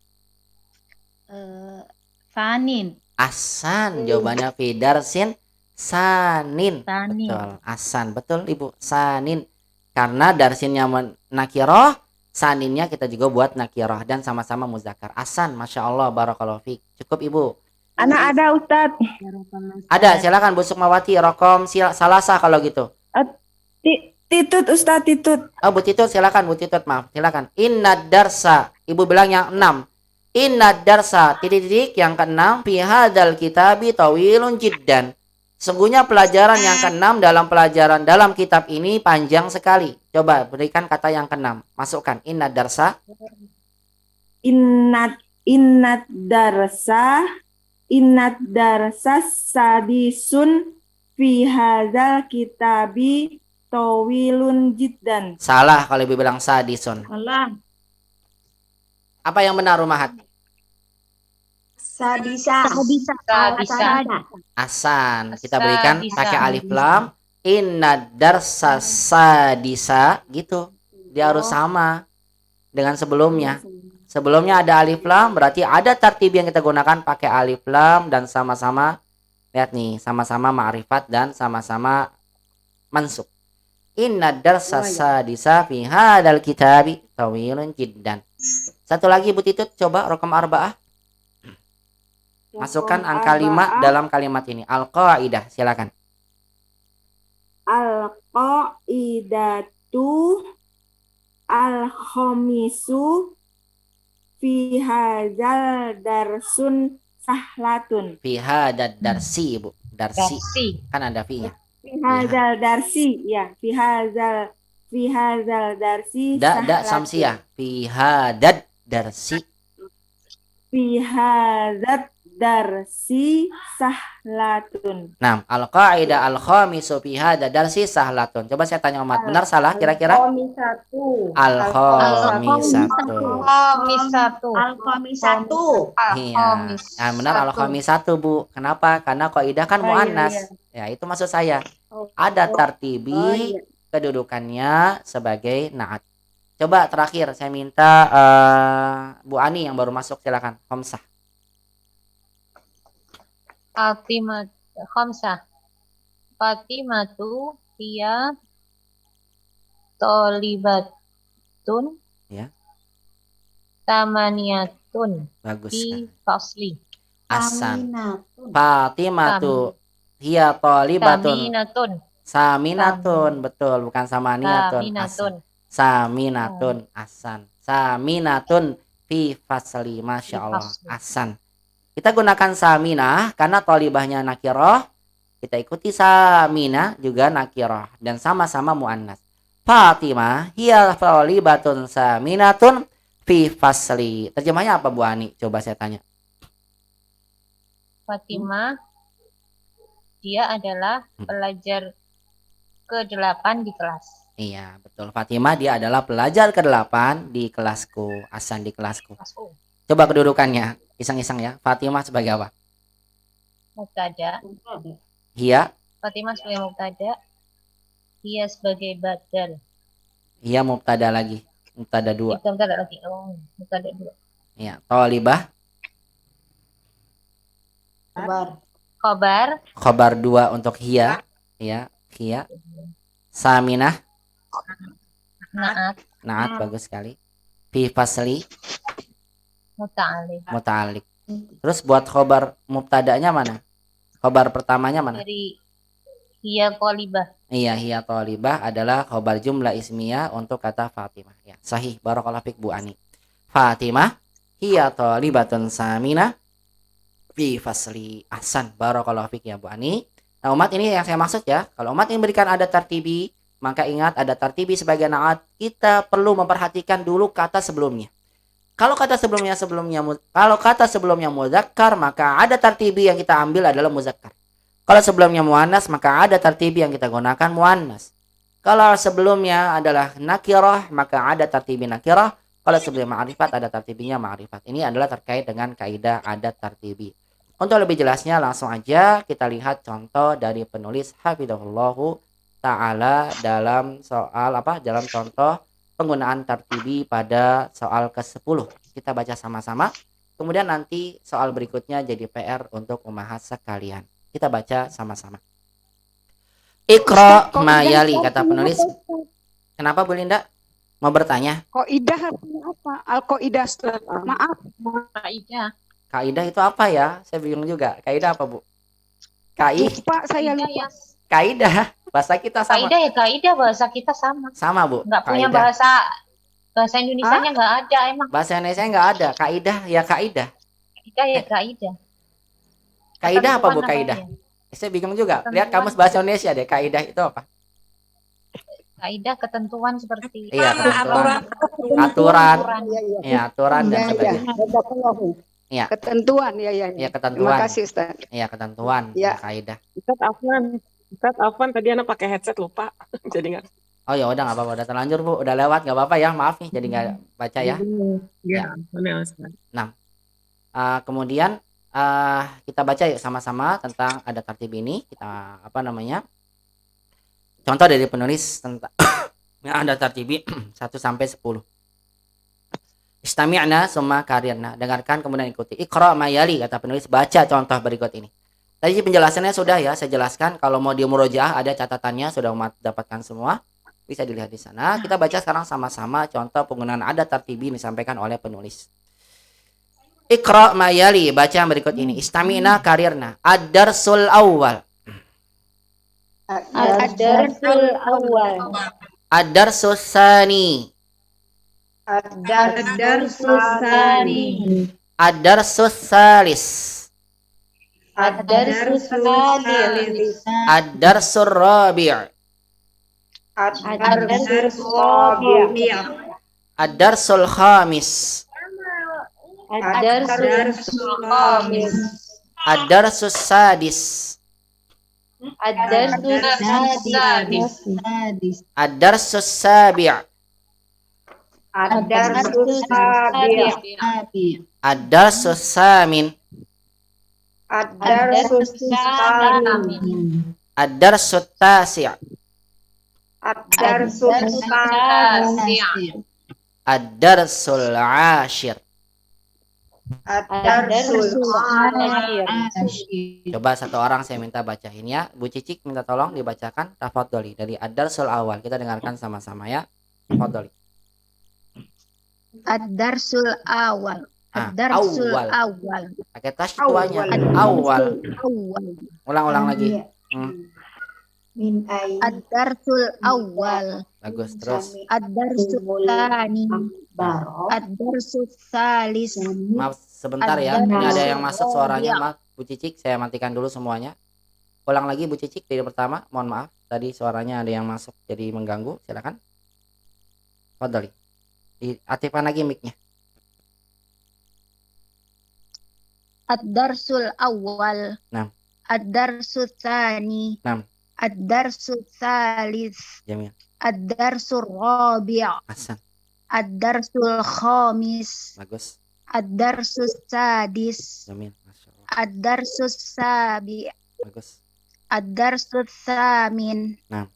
fanin. Asan, jawabannya fi darsin sanin. Betul, asan, betul Ibu, sanin. Karena darsinnya nakiroh, saninnya kita juga buat nakiroh dan sama-sama muzakkar. Asan, masya Allah, barakallahu fiik. Cukup Ibu. Anak ada Ustadz. Ada, silakan Bu Sukmawati, rokom salasa kalau gitu. Titut Ustadz, Titut. Oh, Bu Titut silakan, Bu Titut, maaf, silakan. Inna darsa, Ibu bilang yang 6. Inna darsa, titik-titik yang ke-6, fi hadzal kitabi tawilun jiddan. Sungguhnya pelajaran yang ke-6 dalam kitab ini panjang sekali. Coba berikan kata yang ke-6. Masukkan inna darsa. Inna darsa sadisun fi hadzal kitabi tawilun jiddan. Salah kalau Ibu bilang sadisun. Salah. Apa yang benar, Rumahat? Sadisa. Asan. Kita berikan pakai alif lam. Inna darsa sadisa gitu. Dia harus sama dengan sebelumnya. Sebelumnya ada alif lam, berarti ada tertib yang kita gunakan pakai alif lam dan sama-sama, lihat nih, sama-sama ma'rifat dan sama-sama mansub. Inna darsa sadisa fi hadal kitabi tawilun jiddan. Satu lagi Bu Titut, coba rokam arba'ah. Masukkan angka 5 dalam kalimat ini. Al-qaidah, silakan. Al-qaidatu al-khamisu fi hadzal darsun sahlatun. Fi hadad darsi, Bu. Darsi. Kan ada fi-nya. Fi hadzal darsi, ya. Fi hadzal darsi Da samsiyah. Fi hadad darsi. Fi hadzal darsi sahlatun. Nah, al-qaidah al-khamisu fi hadad darsi sahlatun. Coba saya tanya Umat, benar salah kira-kira? Al-khamisatu. Al-khamisatu. Iya. Nah, benar al-khamisatu, Bu. Kenapa? Karena qaidah kan muannas. Ya, itu maksud saya. Ada tartibi kedudukannya sebagai naat. Coba terakhir saya minta Bu Ani yang baru masuk, silakan. Khamsah. Fatimatu hiya tolibatun ya. Tamaniyatun Bagus fi fasli. Asan. Fatimatu hiya tolibatun. Saminatun, betul, bukan samaniyatun. Saminatun, asan. Saminatun fi fasli, masya Allah, asan. Kita gunakan saminah karena tolibahnya nakiroh. Kita ikuti saminah juga nakiroh dan sama-sama muannas. Fatimah hiya tolibatun saminatun fi fasli. Terjemahnya apa Bu Ani? Coba saya tanya. Fatimah dia adalah pelajar ke-8 di kelas. Iya, betul. Fatimah dia adalah pelajar ke-8 di kelasku. Asan di kelasku. Coba kedudukannya. Iseng-iseng ya. Fatimah sebagai apa? Mubtada. Hiya. Fatimah sebagai mubtada. Hiya sebagai badal. Hiya mubtada lagi. Mubtada 2. Mubtada lagi. Oh, mubtada 2. Iya, tolibah. Khobar 2 untuk hiya. Ya, hiya. Saminah. Naat, bagus sekali. Fi fasli. Muta'alik. Terus buat khobar mubtadanya mana? Khobar pertamanya mana? Dari hiya tolibah. Iya, hiya tolibah adalah khobar jumlah ismiyah untuk kata Fatimah. Ya, sahih. Barakallahu fik Bu Ani. Fatimah hiya tolibatun saminah fi fasli. Ahsan. Barakallahu fik ya Bu Ani. Nah, Umat, ini yang saya maksud ya. Kalau Umat ingin berikan ada tartibi, maka ingat ada tartibi sebagai naat. Kita perlu memperhatikan dulu kata sebelumnya. Kalau kata sebelumnya muzakkar, maka ada tartibi yang kita ambil adalah muzakkar. Kalau sebelumnya muannas, maka ada tartibi yang kita gunakan muannas. Kalau sebelumnya adalah nakirah, maka ada tartibi nakirah. Kalau sebelumnya ma'rifat, ada tartibinya ma'rifat. Ini adalah terkait dengan kaidah ada tartibi. Untuk lebih jelasnya langsung aja kita lihat contoh dari penulis hafizahullahu ta'ala dalam soal dalam contoh penggunaan tartibi pada soal ke-10. Kita baca sama-sama. Kemudian nanti soal berikutnya jadi PR untuk ummahat sekalian. Kita baca sama-sama. Iqra mayali, kata penulis. Kenapa Bu Linda? Mau bertanya? Qaidah artinya apa? Al-qaidah. Maaf. Kaidah itu apa ya? Saya bingung juga. Kaidah apa, Bu? Lupa saya lupa. Kaidah bahasa kita sama. Kaidah bahasa kita sama. Sama, Bu. Enggak punya bahasa Indonesianya enggak ada emang. Bahasa Indonesia enggak ada. Kaidah ya kaidah. Kaidah. Kaidah apa Bu kaidah? Saya bingung juga. Lihat kamus bahasa Indonesia deh. Kaidah itu apa? Kaidah ketentuan seperti aturan. Ya, aturan dan sebagainya. Ya. Ketentuan ya. Ketentuan. Terima kasih Ustaz. Ya, ketentuan. Ya. Kaidah. Ustaz Afwan tadi anak pakai headset lupa. Jadi enggak. Oh ya udah nggak apa-apa, udah terlanjur Bu, udah lewat nggak apa-apa ya, maaf nih jadi nggak baca ya. Nah, kemudian kita baca yuk sama-sama tentang ada tartib ini. Kita contoh dari penulis tentang ada tartibi 1 sampai 10. Istami'na summa karirna, dengarkan kemudian ikuti. Iqra mayali, kata penulis, baca contoh berikut ini. Tadi penjelasannya sudah ya, saya jelaskan. Kalau mau di murojaah ada catatannya, sudah umat dapatkan semua. Bisa dilihat di sana. Kita baca sekarang sama-sama contoh penggunaan adat tartibi yang disampaikan oleh penulis. Iqra mayali, baca yang berikut ini. Istamina karirna. Ad-darsul awal. Ad-darsul awal. Ad-darsus sani. Ad-darsul tsani. Ad-darsus salis. Ad-darsul tsalits. Ad-darsur rabi'. Ad-darsul rabi'. Ad-darsul khamis. Ad-darsul khamis. Ad-darsus sadis. Ad-darsul sadis. Ad-darsus sabi'. Ad-darsul sabi'. Ad-darsus samin. Ad-darsul samin. Ad-darsut tasi'. Ad-darsul tasi'. Ad-darsul ashir. Ad-darsul ashir. Coba satu orang saya minta bacain ya. Bu Cicik minta tolong dibacakan. Tafadholi dari ad-darsul awal. Kita dengarkan sama-sama ya. Tafadholi. Ad-darsul awal. Ad-darsul awal. Pakai tasydidnya. Awal. Ulang-ulang lagi. Min ay Ad-darsul awal. Bagus terus. Ad-darsul tsani. Ad-darsul tsalis. Maaf sebentar ya. Ini ada yang masuk suaranya. Maaf Bu Cicik, saya matikan dulu semuanya. Ulang lagi Bu Cicik dari pertama. Mohon maaf. Tadi suaranya ada yang masuk jadi mengganggu. Silakan. Tafadholi. Diaktifkan lagi mic-nya. Ad-darsul awal. Nah. Ad-darsul tsani. Nah. Ad-darsul tsalis. Jamil. Ad-darsul rabi'. Hasan. Ad-darsul khamis. Bagus. Ad-darsul sadis. Jamil. Masya Allah. Ad-darsul sabi'. Bagus. Ad-darsul tsamin. Nah.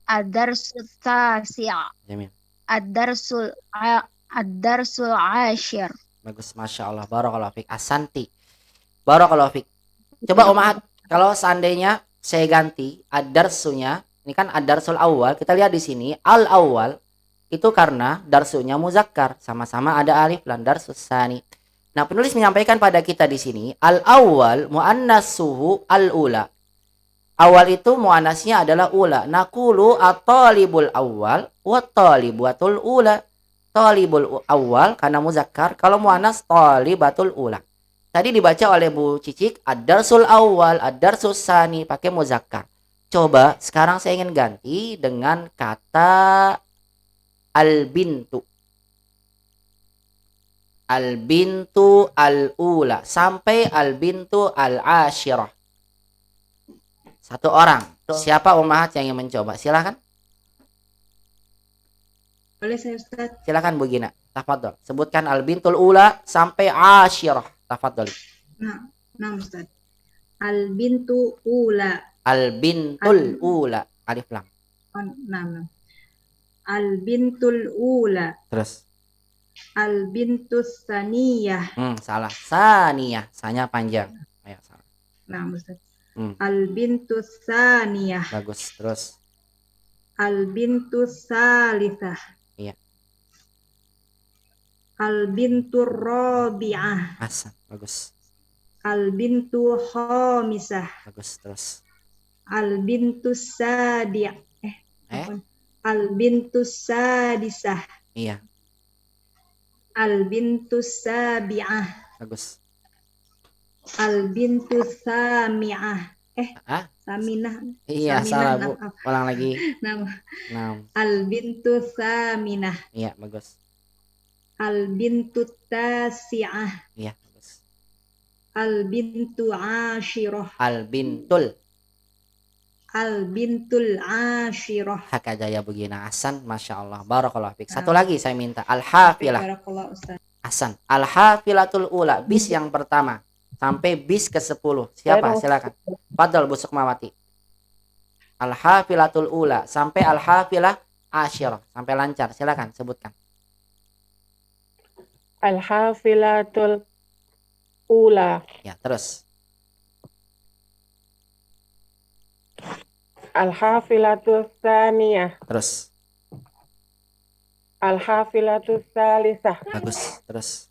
Ad-darsul tasi'. Jamil. Ad-darsul ashir. Bagus, Masya Allah. Barakallahu fiik. Asanti. Barakallahu fiik. Coba Umahat, kalau seandainya saya ganti ad-darsunya, ini kan ad-darsul awal. Kita lihat di sini al-awal itu karena darsunya muzakkar, sama-sama ada alif lam. Darsus tsani. Nah, penulis menyampaikan pada kita di sini al-awwal muannasuhu al-ula. Awal itu muannasnya adalah ula. Naqulu at-talibul awwal wa talibatul ula. Talibul awal karena muzakkar, kalau muannas talibatul ula. Tadi dibaca oleh Bu Cicik ad-darsul awal, ad-darsus tsani pakai muzakkar. Coba sekarang saya ingin ganti dengan kata al-bintu. Al-bintu al-ula sampai al-bintu al-ashirah. Satu orang. Siapa Umahat yang ingin mencoba? Silakan. Boleh saya Ustaz? Silakan Bu Gina. Tafadhol. Sebutkan al-bintul ula sampai ashirah. Tafadhol. Nah Ustaz. Al-bintu ula. Al-bintul ula. Alif lam. Nah. Al-bintul ula. Terus. Al-bintus saniyah. Salah. Saniyah. Sanya panjang. Ayo, salah. Nah Ustaz. Al-bintus saniyah. Bagus. Terus. Al-bintus salisah. Iya. Al-bintur rabi'ah. Hasan. Bagus. Al-bintu khamisah. Bagus. Terus. Al-bintus sadi'ah. Al-bintus sadisah. Iya. Al-bintus sabi'ah. Bagus. Al-bintus sami'ah. Saminah. Iya, salah Bu. Ulang lagi. Nah. Al-bintus saminah. Iya, bagus. Al-bintu tasi'ah. Iya, bagus. Al-bintu ashirah. Al-bintul. Al-bintul ashirah. Hakadaya begina. Hasan, Masya Allah. Barakallahu fiik. Satu lagi saya minta. Al-hafilah. Barakallahu Ustaz. Hasan. Al-hafilatul ula. Bis yang pertama. Sampai bis ke-10. Siapa? Silakan. Fadhol Bu Sukmawati. Al-hafilatul ula. Sampai al-hafilah ashirah. Sampai lancar. Silakan sebutkan. Al-hafilatul ula. Ya, terus. Al-hafilatul tsaniyah. Terus. Al-hafilatus salisah. Bagus. Terus.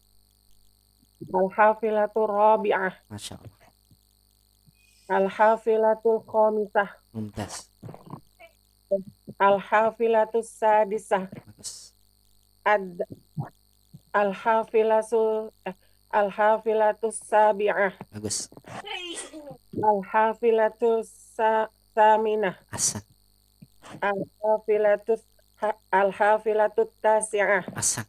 Al-hafilatur rabi'ah. Masya Allah. Al-hafilatul khamisah. Mumtaz. Al-hafilatus sadisah. Bagus. Al-hafilatus sabi'ah. Bagus. Al-hafilatus saminah. Ahsan. Al-hafilatut tasi'ah. Ahsan.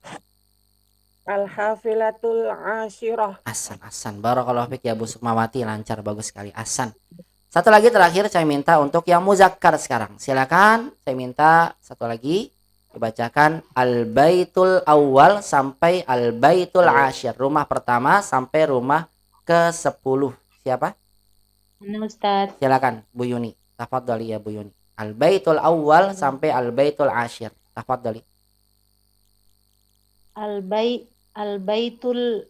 Al-hafilatul ashirah. Ahsan. Barakallahu fiik ya Bu Sukmawati, lancar, bagus sekali. Ahsan. Satu lagi terakhir saya minta untuk yang muzakkar sekarang. Silakan, saya minta satu lagi dibacakan al-baitul awal sampai al-baitul ashir. Rumah pertama sampai rumah ke-10. Siapa? Ustaz. Silakan Bu Yuni. Tafadhali ya Bu Yuni. Al-baitul awal sampai al-baitul ashir. Tafadhali. Al-baitul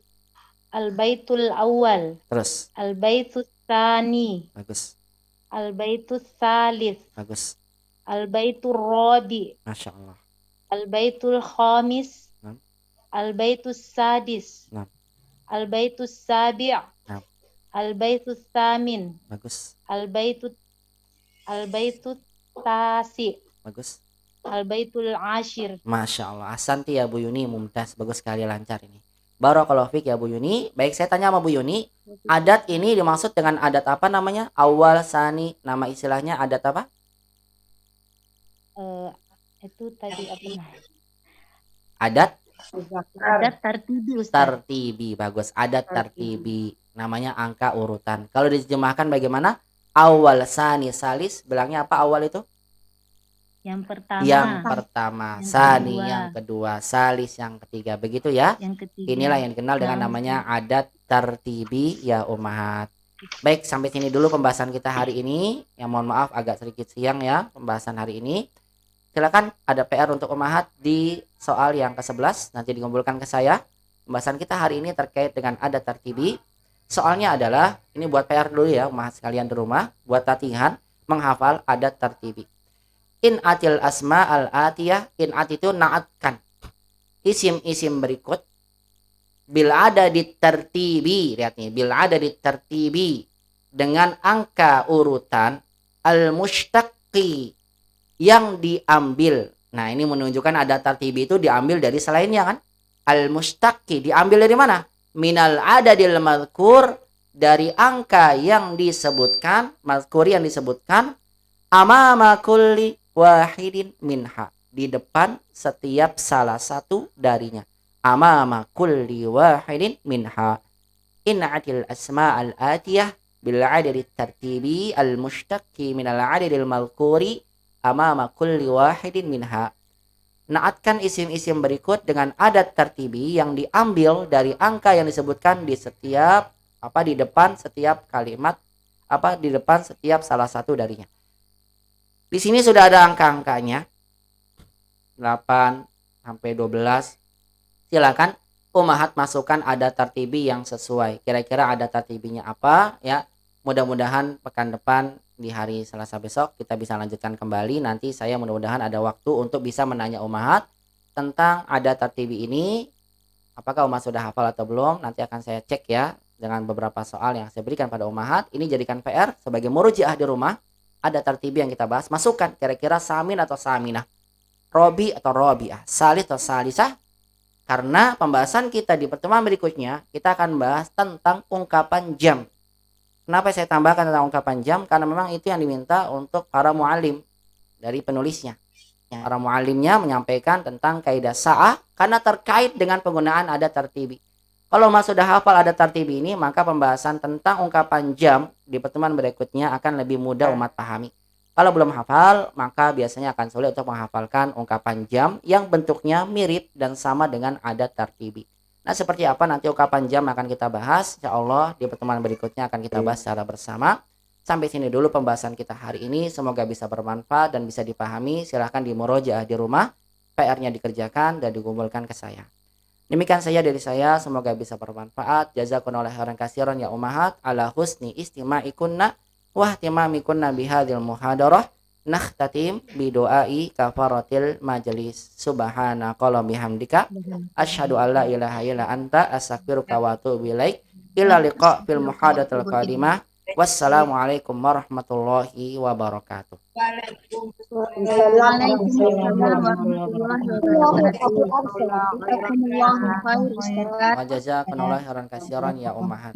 awal. Terus. Al-baitul tsani. Bagus. Al-baitul tsalits. Bagus. Al-baitul rabi. Masya Allah. Al-baitul khamis. Nah. Al-baitul sadis. Nah. Al-baitul sabi'. Nah. Al-baitul tsamin. Bagus. Al-baitul tasi. Bagus. Al-baitul ashir. Masya Allah. Ahsanti ya Bu Yuni, mumtaz. Bagus sekali, lancar ini. Barakallahu fiik ya Bu Yuni. Baik, saya tanya sama Bu Yuni, adat ini dimaksud dengan adat apa namanya? Awal, sani, nama istilahnya adat apa? Itu tadi apa? Adat tartibi, Ustaz. Tartibi, bagus. Adat tartibi. Namanya angka urutan. Kalau diterjemahkan bagaimana? Awal, sani, salis. Bilangnya apa awal itu? Yang pertama. Yang sani yang kedua, salis yang ketiga. Begitu ya. Yang ketiga. Inilah yang dikenal dengan namanya adat tartibi ya ummahat. Baik, sampai sini dulu pembahasan kita hari ini. Yang mohon maaf agak sedikit siang ya pembahasan hari ini. Silakan ada PR untuk ummahat di soal yang ke-11 nanti dikumpulkan ke saya. Pembahasan kita hari ini terkait dengan adat tartibi. Soalnya adalah ini buat PR dulu ya ummahat sekalian di rumah, buat latihan menghafal adat tartibi. In atil asma al atiyah, in at itu naatkan isim-isim berikut bil ada di tertibi, lihat nih, bil ada di tertibi dengan angka urutan al mushtaqi yang diambil. Nah, ini menunjukkan ada tertibi itu diambil dari selainnya kan? Al mushtaqi diambil dari mana? Minal adadil madhkur, dari angka yang disebutkan, madhkur yang disebutkan, amama kulli wahidin minha, di depan setiap salah satu darinya. Amama kulli wahidin minha. In'atil asma al-atiyah bil adadi tartibi al-mushtaqi minal adadil malkuri amama kulli wahidin minha. Naatkan isim-isim berikut dengan adat tartibi yang diambil dari angka yang disebutkan di setiap di depan setiap kalimat, di depan setiap salah satu darinya. Di sini sudah ada angka-angkanya 8 sampai 12. Silakan ummahat masukkan adat tartibi yang sesuai. Kira-kira adat tartibinya apa ya? Mudah-mudahan pekan depan di hari Selasa besok kita bisa lanjutkan kembali. Nanti saya mudah-mudahan ada waktu untuk bisa menanya ummahat tentang adat tartibi ini. Apakah ummahat sudah hafal atau belum? Nanti akan saya cek ya dengan beberapa soal yang saya berikan pada ummahat. Ini jadikan PR sebagai murojaah di rumah. Ada tartibi yang kita bahas, masukkan kira-kira samin atau saminah, robi atau robiah, salis atau salisah. Karena pembahasan kita di pertemuan berikutnya kita akan bahas tentang ungkapan jam. Kenapa saya tambahkan tentang ungkapan jam? Karena memang itu yang diminta untuk para mu'alim dari penulisnya. Para mu'alimnya menyampaikan tentang kaidah sa'ah karena terkait dengan penggunaan adat tartibi. Kalau Mas sudah hafal adat tartibi ini, maka pembahasan tentang ungkapan jam di pertemuan berikutnya akan lebih mudah umat pahami. Kalau belum hafal, maka biasanya akan sulit untuk menghafalkan ungkapan jam yang bentuknya mirip dan sama dengan adat tartibi. Nah, seperti apa nanti ungkapan jam akan kita bahas. Insya Allah di pertemuan berikutnya akan kita bahas secara bersama. Sampai sini dulu pembahasan kita hari ini. Semoga bisa bermanfaat dan bisa dipahami. Silahkan dimurojaah di rumah. PR-nya dikerjakan dan dikumpulkan ke saya. Demikian saja dari saya, semoga bisa bermanfaat. Jazakumullahu khairan katsiran ya ummahat ala husni istima'ikunna wa ihtimamikunna bihadzal muhadarah. nakhtatim bidoai kafaratil majlis. Subhanakallahumma bihamdika asyhadu alla ilaha illa anta astaghfiruka wa atubu ilaik. Ila liqa fil muhadatsal qadimah. Wassalamualaikum warahmatullahi wabarakatuh. Waalaikumsalam warahmatullahi wabarakatuh. Wa jazakumullahu khairan katsiran ya ummahat.